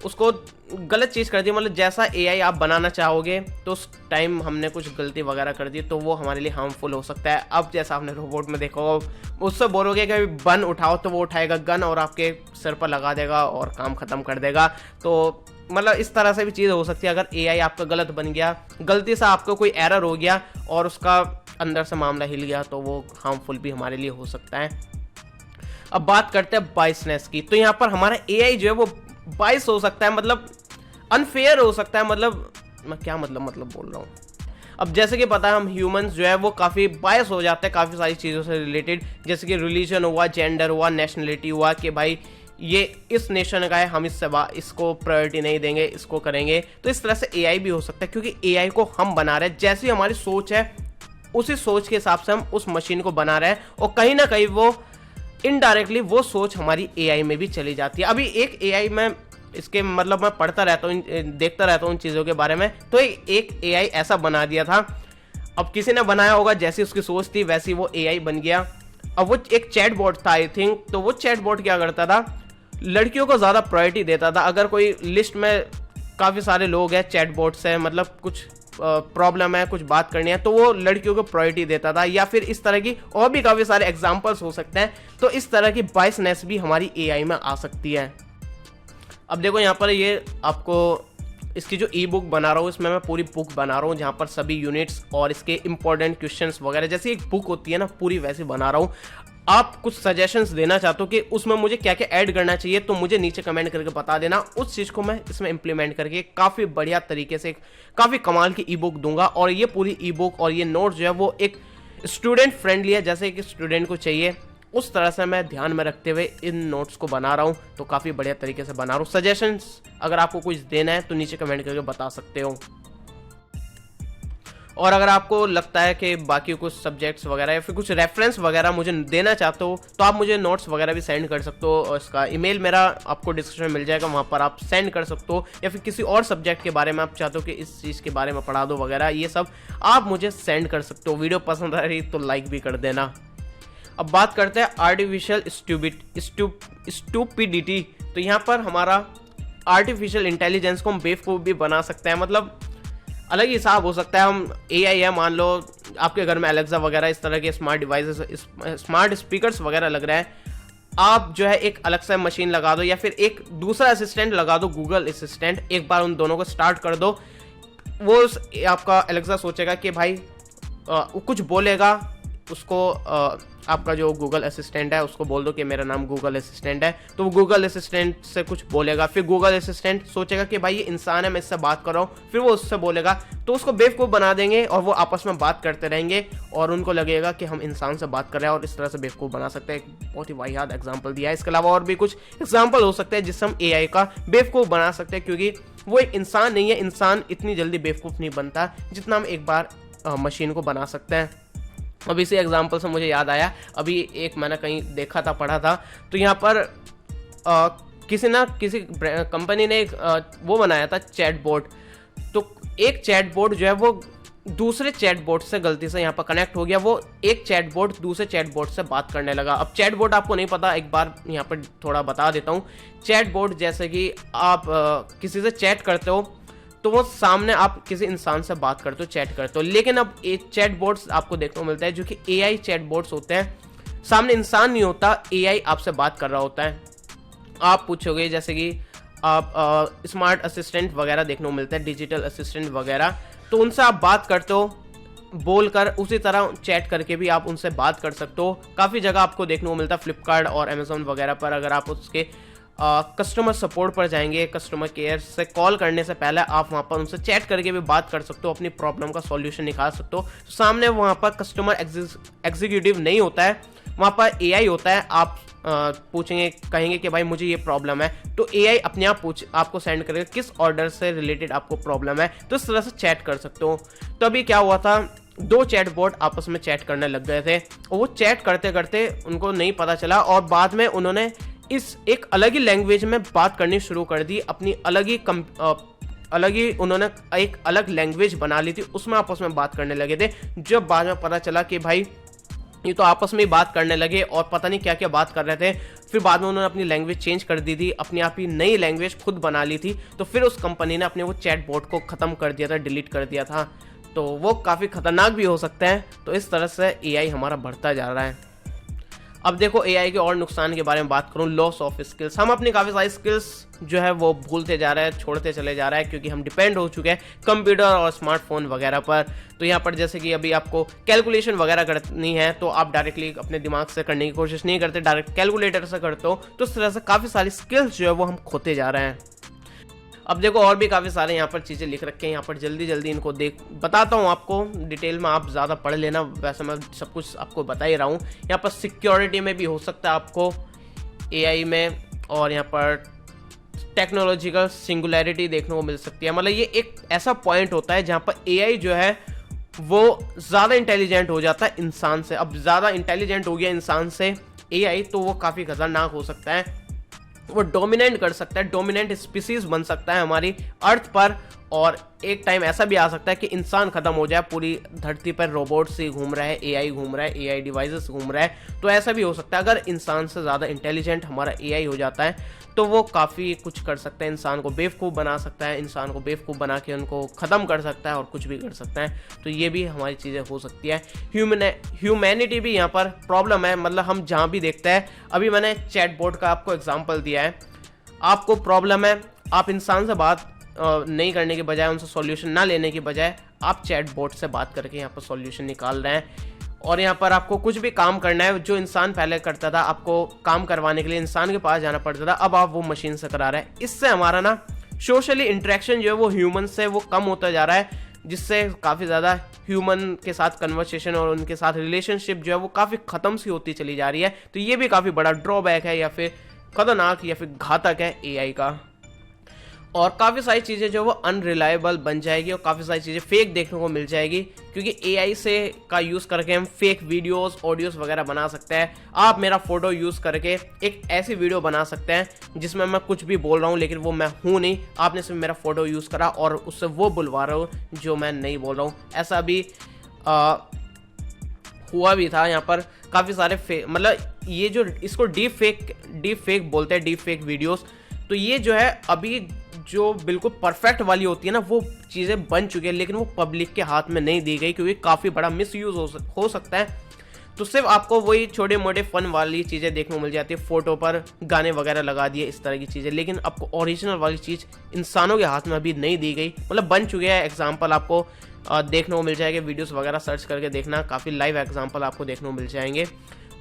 उसको गलत चीज़ कर दी, मतलब जैसा एआई आप बनाना चाहोगे तो उस टाइम हमने कुछ गलती वगैरह कर दी तो वो हमारे लिए हार्मफुल हो सकता है। अब जैसा आपने रोबोट में देखा होगा, उससे बोलोगे कि गन उठाओ तो वो उठाएगा गन और आपके सिर पर लगा देगा और काम ख़त्म कर देगा। तो मतलब इस तरह से भी चीज़ हो सकती है, अगर एआई आपका गलत बन गया, गलती से आपको कोई एरर हो गया और उसका अंदर से मामला हिल गया तो वो हार्मफुल भी हमारे लिए हो सकता है। अब बात करते हैं बाइसनेस की, तो यहाँ पर हमारा एआई जो है वो बाइस हो सकता है, मतलब अनफेयर हो सकता है, मतलब मैं क्या मतलब बोल रहा हूँ। अब जैसे कि पता है हम ह्यूमंस जो है वो काफ़ी बायस हो जाते हैं काफ़ी सारी चीज़ों से रिलेटेड, जैसे कि रिलीजन हुआ, जेंडर हुआ, नेशनलिटी हुआ, कि भाई ये इस नेशन का है हम इसको प्रायोरिटी नहीं देंगे, इसको करेंगे। तो इस तरह से एआई भी हो सकता है, क्योंकि एआई को हम बना रहे हैं, जैसी हमारी सोच है उसी सोच के हिसाब से हम उस मशीन को बना रहे हैं, और कहीं ना कहीं वो इनडायरेक्टली वो सोच हमारी एआई में भी चली जाती है। अभी एक एआई में इसके मतलब मैं पढ़ता रहता हूँ, देखता रहता हूँ उन चीज़ों के बारे में, तो एक एआई ऐसा बना दिया था, अब किसी ने बनाया होगा, जैसी उसकी सोच थी वैसी वो एआई बन गया। अब वो एक चैट बोट था आई थिंक, तो वो चैट बोट क्या करता था, लड़कियों को ज़्यादा प्रायोरिटी देता था। अगर कोई लिस्ट में काफ़ी सारे लोग हैं चैट बोट से, मतलब कुछ प्रॉब्लम है, कुछ बात करनी है, तो वो लड़कियों को प्रायोरिटी देता था, या फिर इस तरह की और भी काफ़ी सारे एग्जाम्पल्स हो सकते हैं। तो इस तरह की बायसनेस भी हमारी एआई में आ सकती है। अब देखो यहाँ पर ये आपको इसकी जो ई बुक बना रहा हूँ, इसमें मैं पूरी बुक बना रहा हूँ जहाँ पर सभी यूनिट्स और इसके इंपॉर्टेंट क्वेश्चंस वगैरह जैसी एक बुक होती है ना, पूरी वैसी बना रहा हूँ। आप कुछ सजेशंस देना चाहते हो कि उसमें मुझे क्या क्या ऐड करना चाहिए, तो मुझे नीचे कमेंट करके बता देना, उस चीज़ को मैं इसमें इंप्लीमेंट करके काफ़ी बढ़िया तरीके से काफ़ी कमाल की ई बुक दूंगा। और ये पूरी ई बुक और ये नोट्स जो है वो एक स्टूडेंट फ्रेंडली है, जैसे कि स्टूडेंट को चाहिए उस तरह से मैं ध्यान में रखते हुए इन नोट्स को बना रहा हूँ। तो काफ़ी बढ़िया तरीके से बना रहा हूँ। सजेशंस अगर आपको कुछ देना है तो नीचे कमेंट करके बता सकते हो। और अगर आपको लगता है कि बाकी कुछ सब्जेक्ट्स वगैरह या फिर कुछ रेफरेंस वगैरह मुझे देना चाहते हो तो आप मुझे नोट्स वगैरह भी सेंड कर सकते हो, और इसका ईमेल मेरा आपको डिस्क्रिप्शन में मिल जाएगा, वहाँ पर आप सेंड कर सकते हो। या फिर किसी और सब्जेक्ट के बारे में आप चाहते हो कि इस चीज़ के बारे में पढ़ा दो वगैरह, ये सब आप मुझे सेंड कर सकते हो। वीडियो पसंद आ रही तो लाइक भी कर देना। अब बात करते हैं आर्टिफिशियल स्टूपिडिटी। तो यहाँ पर हमारा आर्टिफिशियल इंटेलिजेंस को हम बेवकूफ़ भी बना सकते हैं, मतलब अलग ही हिसाब हो सकता है। हम एआई है, मान लो आपके घर में एलेक्सा वगैरह इस तरह के स्मार्ट डिवाइसेस, स्मार्ट स्पीकर्स वगैरह लग रहे हैं, आप जो है एक अलग से मशीन लगा दो या फिर एक दूसरा असिस्टेंट लगा दो, गूगल असिस्टेंट, एक बार उन दोनों को स्टार्ट कर दो, वो आपका एलेक्सा सोचेगा कि भाई कुछ बोलेगा, उसको आपका जो गूगल असिस्टेंट है उसको बोल दो कि मेरा नाम गूगल असिस्टेंट है, तो वो गूगल असिस्टेंट से कुछ बोलेगा, फिर गूगल असिस्टेंट सोचेगा कि भाई ये इंसान है मैं इससे बात कर रहा हूँ, फिर वो उससे बोलेगा, तो उसको बेवकूफ़ बना देंगे और वो आपस में बात करते रहेंगे और उनको लगेगा कि हम इंसान से बात कर रहे हैं, और इस तरह से बेवकूफ़ बना सकते हैं। एक बहुत ही वाहियात एग्जाम्पल दिया है। इसके अलावा और भी कुछ एग्जाम्पल हो सकते हैं जिससे हम एआई का बेवकूफ़ बना सकते हैं, क्योंकि वो एक इंसान नहीं है, इंसान इतनी जल्दी बेवकूफ़ नहीं बनता जितना हम एक बार मशीन को बना सकते हैं। अब इसी एग्जांपल से मुझे याद आया, अभी एक मैंने कहीं देखा था, पढ़ा था, तो यहाँ पर किसी कंपनी ने एक वो बनाया था चैट बोर्ड। तो एक चैट बोर्ड जो है वो दूसरे चैट बोर्ड से गलती से यहाँ पर कनेक्ट हो गया, वो एक चैट बोर्ड दूसरे चैट बोर्ड से बात करने लगा। अब चैट बोर्ड आपको नहीं पता, एक बार यहाँ पर थोड़ा बता देता हूँ। चैट बोर्ड जैसे कि आप किसी से चैट करते हो तो वो सामने आप किसी इंसान से बात करते हो, चैट करते हो, लेकिन अब एक चैट बोर्ड्स आपको देखने को मिलता है जो कि एआई चैट बोर्ड्स होते हैं, सामने इंसान नहीं होता, एआई आपसे बात कर रहा होता है। आप पूछोगे, जैसे कि आप स्मार्ट असिस्टेंट वगैरह देखने को मिलता है, डिजिटल असिस्टेंट वगैरह, तो उनसे आप बात करते हो बोलकर, उसी तरह चैट करके भी आप उनसे बात कर सकते हो। काफ़ी जगह आपको देखने को मिलता है, फ्लिपकार्ट और अमेजोन वगैरह पर, अगर आप उसके कस्टमर सपोर्ट पर जाएंगे, कस्टमर केयर से कॉल करने से पहले आप वहाँ पर उनसे चैट करके भी बात कर सकते हो, अपनी प्रॉब्लम का सॉल्यूशन निकाल सकते हो। तो सामने वहाँ पर कस्टमर एग्जीक्यूटिव नहीं होता है, वहाँ पर एआई होता है। आप पूछेंगे, कहेंगे कि भाई मुझे ये प्रॉब्लम है, तो एआई अपने आप आपको सेंड करेगा किस ऑर्डर से रिलेटेड आपको प्रॉब्लम है, तो इस तरह से चैट कर सकते हो। तो अभी क्या हुआ था, दो चैट बोर्ड आपस में चैट करने लग गए थे, और वो चैट करते करते उनको नहीं पता चला, और बाद में उन्होंने इस एक अलग ही लैंग्वेज में बात करनी शुरू कर दी, अपनी अलग ही अलग ही उन्होंने एक अलग लैंग्वेज बना ली थी, उसमें आपस में बात करने लगे थे। जब बाद में पता चला कि भाई ये तो आपस में ही बात करने लगे और पता नहीं क्या क्या बात कर रहे थे, फिर बाद में उन्होंने अपनी लैंग्वेज चेंज कर दी थी, अपनी आप ही नई लैंग्वेज खुद बना ली थी। तो फिर उस कंपनी ने अपने वो चैट बोट को ख़त्म कर दिया था, डिलीट कर दिया था। तो वो काफ़ी खतरनाक भी हो सकता है। तो इस तरह से एआई हमारा बढ़ता जा रहा है। अब देखो एआई के और नुकसान के बारे में बात करूं, लॉस ऑफ स्किल्स। हम अपनी काफ़ी सारी स्किल्स जो है वो भूलते जा रहे हैं, छोड़ते चले जा रहे हैं, क्योंकि हम डिपेंड हो चुके हैं कंप्यूटर और स्मार्टफोन वगैरह पर। तो यहाँ पर जैसे कि अभी आपको कैलकुलेशन वगैरह करनी है तो आप डायरेक्टली अपने दिमाग से करने की कोशिश नहीं करते, डायरेक्ट कैलकुलेटर से करते हो। तो इस तरह से काफ़ी सारी स्किल्स जो है वो हम खोते जा रहे हैं। अब देखो और भी काफ़ी सारे यहाँ पर चीज़ें लिख रखे हैं, यहाँ पर जल्दी जल्दी इनको बताता हूँ आपको डिटेल में, आप ज़्यादा पढ़ लेना, वैसे मैं सब कुछ आपको बता ही रहा हूँ। यहाँ पर सिक्योरिटी में भी हो सकता है आपको एआई में, और यहाँ पर टेक्नोलॉजिकल सिंगुलैरिटी देखने को मिल सकती है। मतलब ये एक ऐसा पॉइंट होता है जहाँ पर एआई जो है वो ज़्यादा इंटेलिजेंट हो जाता है इंसान से। अब ज़्यादा इंटेलिजेंट हो गया इंसान से एआई, तो वो काफ़ी खतरनाक हो सकता है, वो डोमिनेट कर सकता है, डोमिनेंट स्पीसीज बन सकता है हमारी अर्थ पर। और एक टाइम ऐसा भी आ सकता है कि इंसान खत्म हो जाए, पूरी धरती पर रोबोट्स ही घूम रहा है, एआई घूम रहा है, एआई डिवाइसेस घूम रहा है। तो ऐसा भी हो सकता है अगर इंसान से ज़्यादा इंटेलिजेंट हमारा एआई हो जाता है, तो वो काफ़ी कुछ कर सकता है, इंसान को बेवकूफ़ बना सकता है, इंसान को बेवकूफ़ बना के उनको ख़त्म कर सकता है और कुछ भी कर सकता है। तो ये भी हमारी चीज़ें हो सकती है। ह्यूमैनिटी भी यहाँ पर प्रॉब्लम है। मतलब हम जहाँ भी देखते हैं, अभी मैंने चैट बोट का आपको एग्जाम्पल दिया है, आपको प्रॉब्लम है, आप इंसान से बात नहीं करने के बजाय, उनसे सॉल्यूशन ना लेने के बजाय आप चैट बोट से बात करके यहाँ पर सॉल्यूशन निकाल रहे हैं। और यहाँ पर आपको कुछ भी काम करना है, जो इंसान पहले करता था, आपको काम करवाने के लिए इंसान के पास जाना पड़ता था, अब आप वो मशीन से करा रहे हैं। इससे हमारा ना सोशली इंटरेक्शन जो है वो ह्यूमन से वो कम होता जा रहा है, जिससे काफ़ी ज़्यादा ह्यूमन के साथ कन्वर्सेशन और उनके साथ रिलेशनशिप जो है वो काफ़ी ख़त्म सी होती चली जा रही है। तो ये भी काफ़ी बड़ा ड्रॉबैक है या फिर खतरनाक या फिर घातक है एआई का। और काफ़ी सारी चीज़ें जो वो अनरिलायबल बन जाएगी और काफ़ी सारी चीज़ें फेक देखने को मिल जाएगी, क्योंकि एआई से का यूज़ करके हम फेक वीडियोस ऑडियोस वगैरह बना सकते हैं। आप मेरा फ़ोटो यूज़ करके एक ऐसी वीडियो बना सकते हैं जिसमें मैं कुछ भी बोल रहा हूँ लेकिन वो मैं हूँ नहीं, आपने सिर्फ मेरा फ़ोटो यूज़ करा और उससे वो बुलवा रहा हूँ जो मैं नहीं बोल रहा हूँ। ऐसा भी हुआ भी था। यहाँ पर काफ़ी सारे मतलब ये जो इसको डीप फेक बोलते हैं, डीप फेक वीडियोस। तो ये जो है अभी जो बिल्कुल परफेक्ट वाली होती है ना, वो चीज़ें बन चुकी है, लेकिन वो पब्लिक के हाथ में नहीं दी गई, क्योंकि काफ़ी बड़ा मिसयूज़ हो सकता है। तो सिर्फ आपको वही छोटे मोटे फन वाली चीज़ें देखने को मिल जाती है, फ़ोटो पर गाने वगैरह लगा दिए, इस तरह की चीज़ें, लेकिन आपको ओरिजिनल वाली चीज़ इंसानों के हाथ में अभी नहीं दी गई। मतलब बन चुके हैं, एग्जाम्पल आपको देखने को मिल जाएंगे, वीडियोस वगैरह सर्च करके देखना, काफ़ी लाइव एग्जाम्पल आपको देखने को मिल जाएंगे।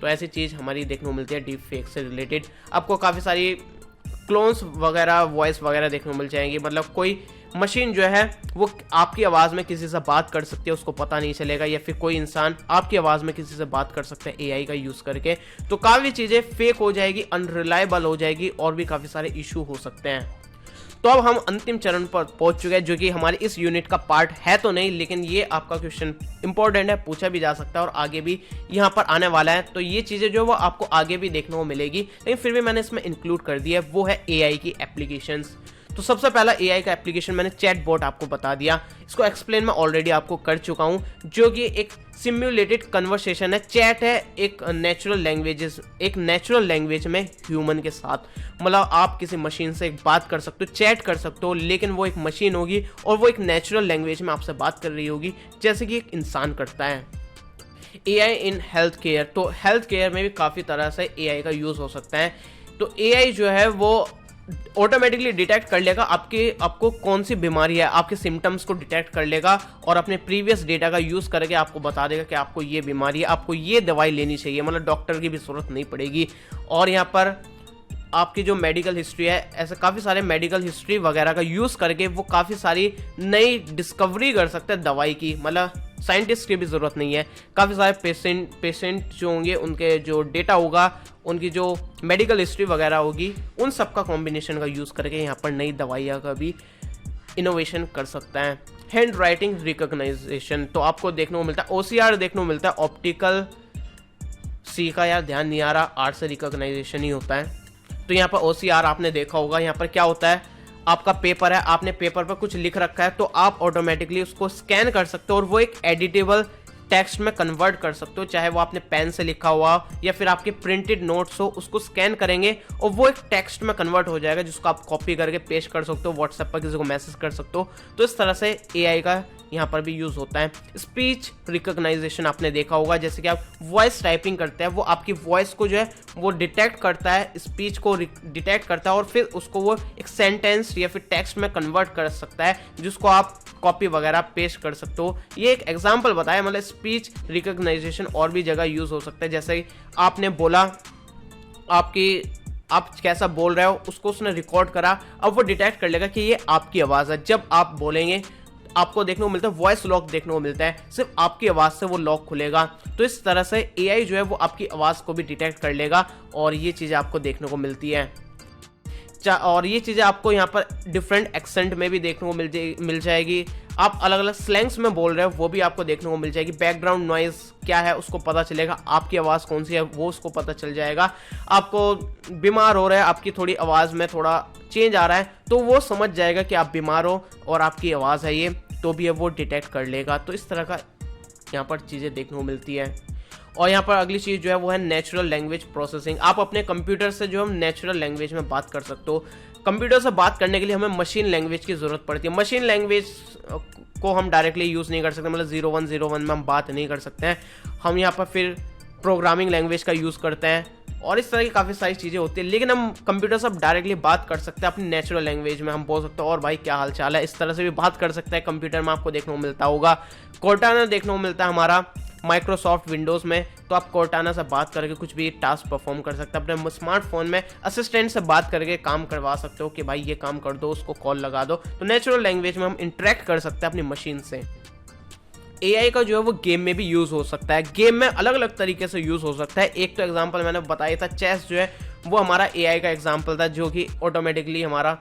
तो ऐसी चीज़ हमारी देखने को मिलती है डीप फेक से रिलेटेड। आपको काफ़ी सारी क्लोन्स वगैरह, वॉइस वगैरह देखने को मिल जाएंगी। मतलब कोई मशीन जो है वो आपकी आवाज़ में किसी से बात कर सकती है, उसको पता नहीं चलेगा, या फिर कोई इंसान आपकी आवाज़ में किसी से बात कर सकता है एआई का यूज़ करके। तो काफ़ी चीज़ें फेक हो जाएगी, अनरिलायबल हो जाएगी और भी काफ़ी सारे इशू हो सकते हैं। तो अब हम अंतिम चरण पर पहुंच चुके हैं, जो कि हमारे इस यूनिट का पार्ट है तो नहीं, लेकिन ये आपका क्वेश्चन इंपॉर्टेंट है, पूछा भी जा सकता है और आगे भी यहाँ पर आने वाला है। तो ये चीज़ें जो वो आपको आगे भी देखने को मिलेगी, लेकिन फिर भी मैंने इसमें इंक्लूड कर दिया है, वो है एआई की एप्लीकेशंस। तो सबसे पहला एआई का एप्लीकेशन मैंने चैट बोट आपको बता दिया, इसको एक्सप्लेन मैं ऑलरेडी आपको कर चुका हूँ, जो कि एक सिम्युलेटेड कन्वर्सेशन है। चैट है एक नेचुरल लैंग्वेज में ह्यूमन के साथ। मतलब आप किसी मशीन से एक बात कर सकते हो, चैट कर सकते हो, लेकिन वो एक मशीन होगी और वो एक नेचुरल लैंग्वेज में आपसे बात कर रही होगी, जैसे कि एक इंसान करता है। एआई इन हेल्थ केयर, तो हेल्थ केयर में भी काफ़ी तरह से एआई का यूज़ हो सकता है। तो एआई जो है वो ऑटोमेटिकली डिटेक्ट कर लेगा आपको कौन सी बीमारी है, आपके सिम्टम्स को डिटेक्ट कर लेगा और अपने प्रीवियस डेटा का यूज़ करके आपको बता देगा कि आपको ये बीमारी है, आपको ये दवाई लेनी चाहिए। मतलब डॉक्टर की भी ज़रूरत नहीं पड़ेगी। और यहाँ पर आपकी जो मेडिकल हिस्ट्री है, ऐसे काफ़ी सारे मेडिकल हिस्ट्री वगैरह का यूज़ करके वो काफ़ी सारी नई डिस्कवरी कर सकते हैं दवाई की। मतलब साइंटिस्ट की भी ज़रूरत नहीं है। काफ़ी सारे पेशेंट जो होंगे, उनके जो डेटा होगा, उनकी जो मेडिकल हिस्ट्री वगैरह होगी, उन सब का कॉम्बिनेशन का यूज़ करके यहाँ पर नई दवाइयाँ का भी इनोवेशन कर सकता है। हैंड राइटिंग रिकॉग्नाइजेशन, तो आपको देखने को मिलता है OCR देखने को मिलता है, ऑप्टिकल सी का यार ध्यान नहीं आ रहा, आर से रिकॉग्नाइजेशन ही होता है। तो यहाँ पर OCR आपने देखा होगा। यहाँ पर क्या होता है, आपका पेपर है, आपने पेपर पर कुछ लिख रखा है, तो आप ऑटोमेटिकली उसको स्कैन कर सकते हो और वो एक एडिटेबल टेक्स्ट में कन्वर्ट कर सकते हो, चाहे वो आपने पेन से लिखा हुआ या फिर आपके प्रिंटेड नोट्स हो, उसको स्कैन करेंगे और वो एक टेक्स्ट में कन्वर्ट हो जाएगा, जिसको आप कॉपी करके पेस्ट कर सकते हो, व्हाट्सएप पर किसी को मैसेज कर सकते हो। तो इस तरह से एआई का यहाँ पर भी यूज होता है। स्पीच रिकॉग्नाइजेशन आपने देखा होगा, जैसे कि आप वॉइस टाइपिंग करते हैं, वो आपकी वॉइस को जो है वो डिटेक्ट करता है, स्पीच को डिटेक्ट करता है और फिर उसको वो एक सेंटेंस या फिर टेक्स्ट में कन्वर्ट कर सकता है, जिसको आप कॉपी वगैरह पेस्ट कर सकते हो। ये एक एग्जांपल बताया, मतलब स्पीच रिकॉग्नाइजेशन और भी जगह यूज हो सकता है। जैसे आपने बोला, आप कैसा बोल रहे हो उसको उसने रिकॉर्ड करा, अब वो डिटेक्ट कर लेगा कि ये आपकी आवाज़ है। जब आप बोलेंगे आपको देखने को मिलता है वॉइस लॉक देखने को मिलता है, सिर्फ आपकी आवाज़ से वो लॉक खुलेगा। तो इस तरह से एआई जो है वो आपकी आवाज़ को भी डिटेक्ट कर लेगा और ये चीज़ें आपको देखने को मिलती है। और ये चीज़ें आपको यहाँ पर डिफरेंट एक्सेंट में भी देखने को मिल जाएगी। आप अलग अलग स्लैंग्स में बोल रहे हो वो भी आपको देखने को मिल जाएगी। बैकग्राउंड नॉइज़ क्या है उसको पता चलेगा, आपकी आवाज़ कौन सी है वो उसको पता चल जाएगा। आपको बीमार हो रहा है, आपकी थोड़ी आवाज़ में थोड़ा चेंज आ रहा है, तो वो समझ जाएगा कि आप बीमार हो और आपकी आवाज़ है ये, तो भी वो डिटेक्ट कर लेगा। तो इस तरह का यहाँ पर चीज़ें देखने को मिलती है। और यहाँ पर अगली चीज़ जो है वो है नेचुरल लैंग्वेज प्रोसेसिंग। आप अपने कंप्यूटर से जो हम नेचुरल लैंग्वेज में बात कर सकते हो। कंप्यूटर से बात करने के लिए हमें मशीन लैंग्वेज की ज़रूरत पड़ती है। मशीन लैंग्वेज को हम डायरेक्टली यूज़ नहीं कर सकते, मतलब 0101 में हम बात नहीं कर सकते हैं। हम यहाँ पर फिर प्रोग्रामिंग लैंग्वेज का यूज़ करते हैं और इस तरह की काफ़ी सारी चीज़ें होती है। लेकिन हम कंप्यूटर से डायरेक्टली बात कर सकते हैं अपनी नेचुरल लैंग्वेज में। हम बोल सकते हैं और भाई क्या हाल चाल है, इस तरह से भी बात कर सकते हैं। कंप्यूटर में आपको देखने को मिलता होगा। कोर्टाना देखने को मिलता है हमारा माइक्रोसॉफ्ट विंडोज़ में, तो आप कोर्टाना से बात करके कुछ भी टास्क परफॉर्म कर सकते हैं। अपने स्मार्टफोन में असिस्टेंट से बात करके काम करवा सकते हो कि भाई ये काम कर दो, उसको कॉल लगा दो। तो नेचुरल लैंग्वेज में हम इंटरेक्ट कर सकते हैं अपनी मशीन से। एआई का जो है वो गेम में भी यूज़ हो सकता है। गेम में अलग अलग तरीके से यूज़ हो सकता है। एक तो एग्जांपल मैंने बताया था, चेस जो है वो हमारा एआई का एग्जांपल था, जो कि ऑटोमेटिकली हमारा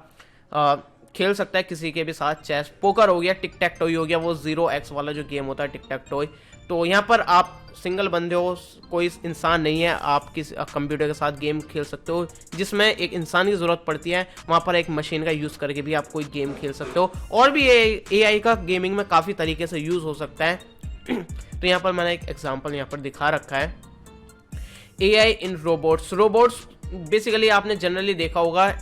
खेल सकता है किसी के भी साथ चेस। पोकर हो गया, टिक टैक टॉय हो गया, वो 0x वाला जो गेम होता है टिक टैक टॉय। तो यहाँ पर आप सिंगल बंदे हो, कोई इंसान नहीं है, आप किस कंप्यूटर के साथ गेम खेल सकते हो जिसमें एक इंसान की ज़रूरत पड़ती है। वहाँ पर एक मशीन का यूज़ करके भी आप कोई गेम खेल सकते हो। और भी एआई का गेमिंग में काफ़ी तरीके से यूज़ हो सकता है। तो यहाँ पर मैंने एक एग्जांपल यहाँ पर दिखा रखा है, एआई इन रोबोट्स। रोबोट्स बेसिकली आपने जनरली देखा होगा,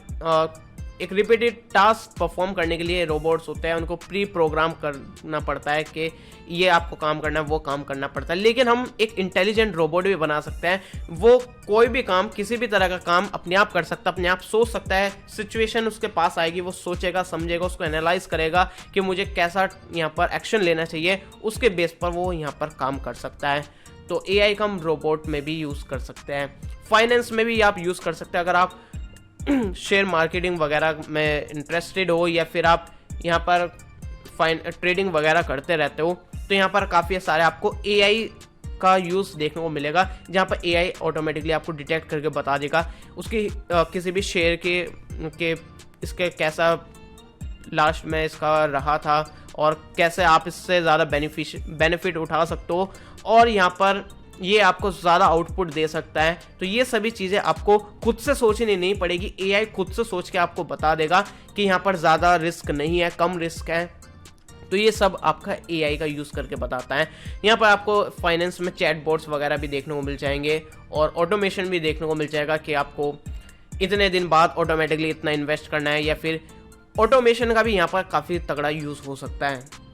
एक रिपीटेड टास्क परफॉर्म करने के लिए रोबोट्स होते हैं, उनको प्री प्रोग्राम करना पड़ता है कि ये आपको काम करना है, वो काम करना पड़ता है। लेकिन हम एक इंटेलिजेंट रोबोट भी बना सकते हैं, वो कोई भी काम, किसी भी तरह का काम अपने आप कर सकता है, अपने आप सोच सकता है। सिचुएशन उसके पास आएगी, वो सोचेगा, समझेगा, उसको एनालाइज करेगा कि मुझे कैसा यहाँ पर एक्शन लेना चाहिए, उसके बेस पर वो यहाँ पर काम कर सकता है। तो एआई का हम रोबोट में भी यूज़ कर सकते हैं। फाइनेंस में भी आप यूज़ कर सकते हैं। अगर आप शेयर मार्केटिंग वगैरह में इंटरेस्टेड हो या फिर आप यहाँ पर ट्रेडिंग वगैरह करते रहते हो, तो यहाँ पर काफ़ी सारे आपको एआई का यूज़ देखने को मिलेगा, जहाँ पर एआई ऑटोमेटिकली आपको डिटेक्ट करके बता देगा उसकी किसी भी शेयर के इसके कैसा लास्ट में इसका रहा था और कैसे आप इससे ज़्यादा बेनिफिट उठा सकते हो, और यहाँ पर ये आपको ज़्यादा आउटपुट दे सकता है। तो ये सभी चीज़ें आपको खुद से सोचनी नहीं पड़ेगी, एआई खुद से सोच के आपको बता देगा कि यहाँ पर ज़्यादा रिस्क नहीं है, कम रिस्क है। तो ये सब आपका एआई का यूज़ करके बताता है। यहाँ पर आपको फाइनेंस में चैटबॉट्स वगैरह भी देखने को मिल जाएंगे और ऑटोमेशन भी देखने को मिल जाएगा कि आपको इतने दिन बाद ऑटोमेटिकली इतना इन्वेस्ट करना है, या फिर ऑटोमेशन का भी यहाँ पर काफ़ी तगड़ा यूज़ हो सकता है।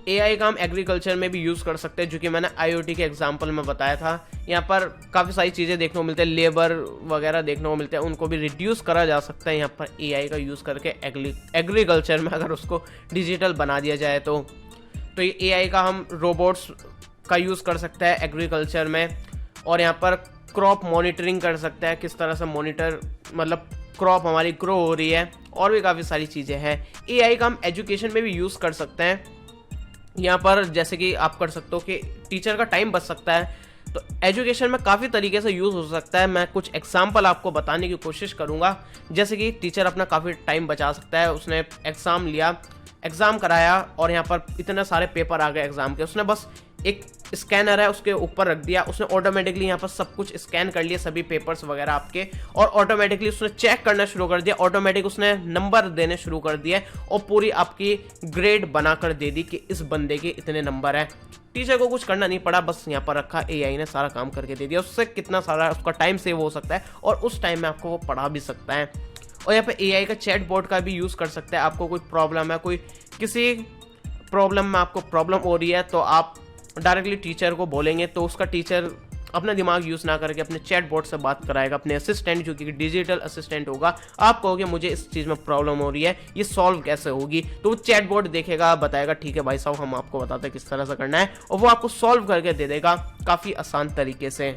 एआई का हम एग्रीकल्चर में भी यूज़ कर सकते हैं, जो कि मैंने आईओटी के एग्जांपल में बताया था। यहाँ पर काफ़ी सारी चीज़ें देखने को मिलते हैं, लेबर वगैरह देखने को मिलते हैं, उनको भी रिड्यूस करा जा सकता है यहाँ पर एआई का यूज़ करके एग्रीकल्चर में, अगर उसको डिजिटल बना दिया जाए तो ये एआई का हम रोबोट्स का यूज़ कर सकते हैं एग्रीकल्चर में। और यहाँ पर क्रॉप मॉनिटरिंग कर सकते हैं, किस तरह से मॉनिटर, मतलब क्रॉप हमारी ग्रो हो रही है, और भी काफ़ी सारी चीज़ें हैं। एआई का हम एजुकेशन में भी यूज़ कर सकते हैं। यहाँ पर जैसे कि आप कर सकते हो कि टीचर का टाइम बच सकता है, तो एजुकेशन में काफ़ी तरीके से यूज़ हो सकता है। मैं कुछ एग्जांपल आपको बताने की कोशिश करूँगा। जैसे कि टीचर अपना काफ़ी टाइम बचा सकता है, उसने एग्ज़ाम लिया, एग्ज़ाम कराया और यहाँ पर इतने सारे पेपर आ गए एग्ज़ाम के, उसने बस एक स्कैनर है उसके ऊपर रख दिया, उसने ऑटोमेटिकली यहाँ पर सब कुछ स्कैन कर लिया, सभी पेपर्स वगैरह आपके, और ऑटोमेटिकली उसने चेक करना शुरू कर दिया, ऑटोमेटिक उसने नंबर देने शुरू कर दिया और पूरी आपकी ग्रेड बनाकर दे दी कि इस बंदे के इतने नंबर है। टीचर को कुछ करना नहीं पड़ा, बस यहाँ पर रखा, एआई ने सारा काम करके दे दिया। उससे कितना सारा उसका टाइम सेव हो सकता है और उस टाइम में आपको वो पढ़ा भी सकता है। और यहाँ पे एआई का चैट बोर्ड का भी यूज़ कर सकते हैं। आपको कोई प्रॉब्लम है, कोई किसी प्रॉब्लम में आपको प्रॉब्लम हो रही है, तो आप डायरेक्टली टीचर को बोलेंगे तो उसका टीचर अपना दिमाग यूज़ ना करके अपने चैट बोर्ड से बात कराएगा, अपने असिस्टेंट जो कि डिजिटल असिस्टेंट होगा। आप कहोगे मुझे इस चीज़ में प्रॉब्लम हो रही है, ये सॉल्व कैसे होगी, तो वो चैट बोर्ड देखेगा, बताएगा ठीक है भाई साहब हम आपको बताते हैं किस तरह से करना है, और वो आपको सॉल्व करके दे देगा काफ़ी आसान तरीके से।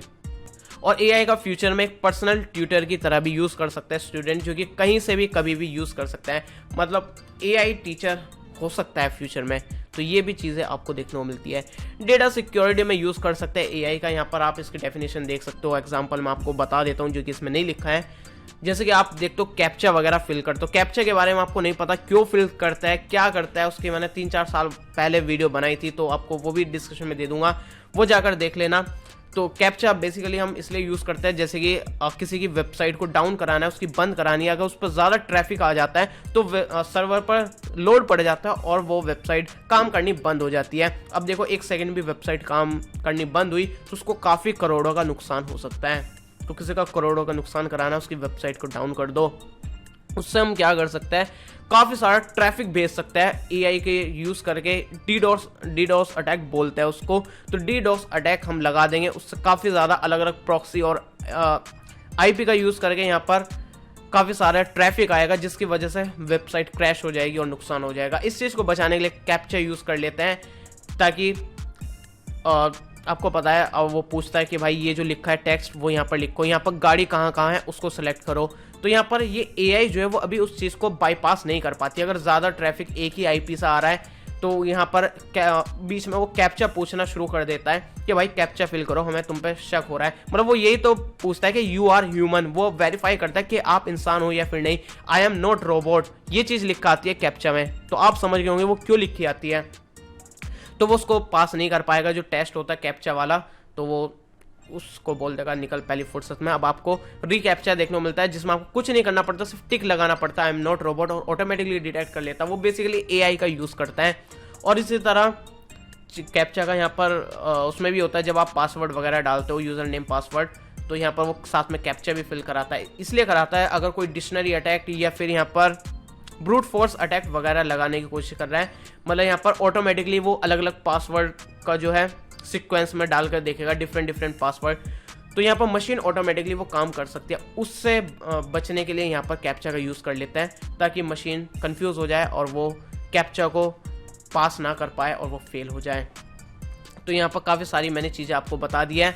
और एआई का फ्यूचर में एक पर्सनल ट्यूटर की तरह भी यूज़ कर सकता है स्टूडेंट, जो कि कहीं से भी कभी भी यूज़ कर सकता है, मतलब एआई टीचर हो सकता है फ्यूचर में। तो ये भी चीज़ें आपको देखने को मिलती है। डेटा सिक्योरिटी में यूज़ कर सकते हैं एआई का, यहाँ पर आप इसकी डेफिनेशन देख सकते हो। एग्जांपल मैं आपको बता देता हूँ जो कि इसमें नहीं लिखा है। जैसे कि आप देखते हो कैप्चा वगैरह फिल करते हो, कैप्चा के बारे में आपको नहीं पता क्यों फिल करता है, क्या करता है, उसकी मैंने 3-4 साल पहले वीडियो बनाई थी, तो आपको वो भी डिस्क्रिप्शन में दे दूंगा, वो जाकर देख लेना। तो कैप्चा बेसिकली हम इसलिए यूज़ करते हैं जैसे कि किसी की वेबसाइट को डाउन कराना है, उसकी बंद करानी है, अगर उस पर ज़्यादा ट्रैफिक आ जाता है तो सर्वर पर लोड पड़ जाता है और वो वेबसाइट काम करनी बंद हो जाती है। अब देखो 1 सेकंड भी वेबसाइट काम करनी बंद हुई तो उसको काफ़ी करोड़ों का नुकसान हो सकता है। तो किसी का करोड़ों का नुकसान कराना, उसकी वेबसाइट को डाउन कर दो। उससे हम क्या कर सकते हैं, काफ़ी सारा ट्रैफिक भेज सकता है एआई के यूज़ करके। डीडोस अटैक बोलते हैं उसको। तो डीडोस अटैक हम लगा देंगे, उससे काफ़ी ज़्यादा अलग अलग प्रॉक्सी और आईपी का यूज़ करके यहाँ पर काफ़ी सारा ट्रैफिक आएगा, जिसकी वजह से वेबसाइट क्रैश हो जाएगी और नुकसान हो जाएगा। इस चीज़ को बचाने के लिए कैप्चा यूज़ कर लेते हैं, ताकि आपको पता है, अब वो पूछता है कि भाई ये जो लिखा है टेक्स्ट वो यहाँ पर लिखो, यहाँ पर गाड़ी कहाँ कहाँ है उसको सेलेक्ट करो। तो यहाँ पर ये एआई जो है वो अभी उस चीज़ को बाईपास नहीं कर पाती। अगर ज़्यादा ट्रैफिक एक ही आईपी से आ रहा है तो यहाँ पर बीच में वो कैप्चा पूछना शुरू कर देता है कि भाई कैप्चा फिल करो, हमें तुम पे शक हो रहा है। मतलब वो यही तो पूछता है कि यू आर ह्यूमन, वो वेरीफाई करता है कि आप इंसान हो या फिर नहीं। आई एम नॉट रोबोट, ये चीज़ लिखा आती है कैप्चा में, तो आप समझ गए होंगे वो क्यों लिखी आती है। तो वो उसको पास नहीं कर पाएगा जो टेस्ट होता है कैप्चा वाला, तो वो उसको बोल देगा निकल पहली फुर्सत में। अब आपको रिकैप्चा देखने को मिलता है जिसमें आपको कुछ नहीं करना पड़ता, सिर्फ टिक लगाना पड़ता है आई एम नॉट रोबोट, और ऑटोमेटिकली डिटेक्ट कर लेता है। वो बेसिकली एआई का यूज़ करता है। और इसी तरह कैप्चा का यहाँ पर उसमें भी होता है, जब आप पासवर्ड वगैरह डालते हो, यूज़र नेम पासवर्ड, तो यहाँ पर वो साथ में कैप्चा भी फिल कराता है। इसलिए कराता है अगर कोई डिक्शनरी अटैक या फिर यहाँ पर ब्रूट फोर्स अटैक वगैरह लगाने की कोशिश कर रहा है, मतलब यहाँ पर ऑटोमेटिकली वो अलग अलग पासवर्ड का जो है सीक्वेंस में डालकर देखेगा, डिफरेंट पासवर्ड। तो यहाँ पर मशीन ऑटोमेटिकली वो काम कर सकती है। उससे बचने के लिए यहाँ पर कैप्चा का यूज़ कर लेते हैं, ताकि मशीन कंफ्यूज हो जाए और वो कैप्चा को पास ना कर पाए और वो फेल हो जाए। तो यहाँ पर काफ़ी सारी मैंने चीज़ें आपको बता दी है।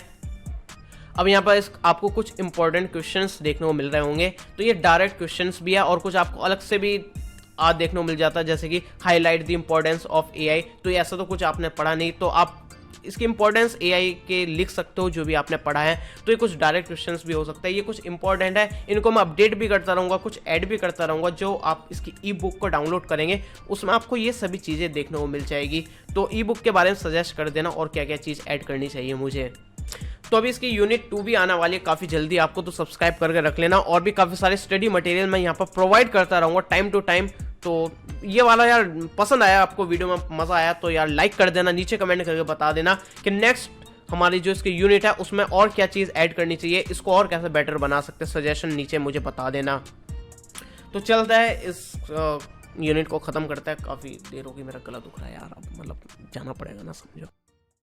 अब यहाँ पर आपको कुछ इंपॉर्टेंट क्वेश्चंस देखने को मिल रहे होंगे। तो ये डायरेक्ट क्वेश्चंस भी है और कुछ आपको अलग से भी देखने को मिल जाता है, जैसे कि highlight the importance of AI. तो ऐसा तो कुछ आपने पढ़ा नहीं, तो आप इसकी इंपॉर्टेंस एआई के लिख सकते हो जो भी आपने पढ़ा है। तो ये कुछ डायरेक्ट क्वेश्चंस भी हो सकता है, ये कुछ इंपॉर्टेंट है, इनको मैं अपडेट भी करता रहूँगा, कुछ ऐड भी करता रहूँगा। जो आप इसकी ई बुक को डाउनलोड करेंगे उसमें आपको ये सभी चीज़ें देखने को मिल जाएगी। तो ई बुक के बारे में सजेस्ट कर देना और क्या क्या चीज़ ऐड करनी चाहिए मुझे। तो अभी इसकी यूनिट 2 भी आने वाली है काफ़ी जल्दी आपको, तो सब्सक्राइब करके रख लेना। और भी काफ़ी सारे स्टडी मटेरियल मैं यहाँ पर प्रोवाइड करता रहूँगा टाइम टू टाइम। तो ये वाला यार पसंद आया आपको, वीडियो में मज़ा आया तो यार लाइक कर देना, नीचे कमेंट करके बता देना कि नेक्स्ट हमारी जो इसकी यूनिट है उसमें और क्या चीज़ ऐड करनी चाहिए, इसको और कैसे बेटर बना सकते हैं, सजेशन नीचे मुझे बता देना। तो चलता है इस यूनिट को ख़त्म करता है। काफ़ी देर होगी, मेरा गला दुख रहा है यार, अब मतलब जाना पड़ेगा ना, समझो।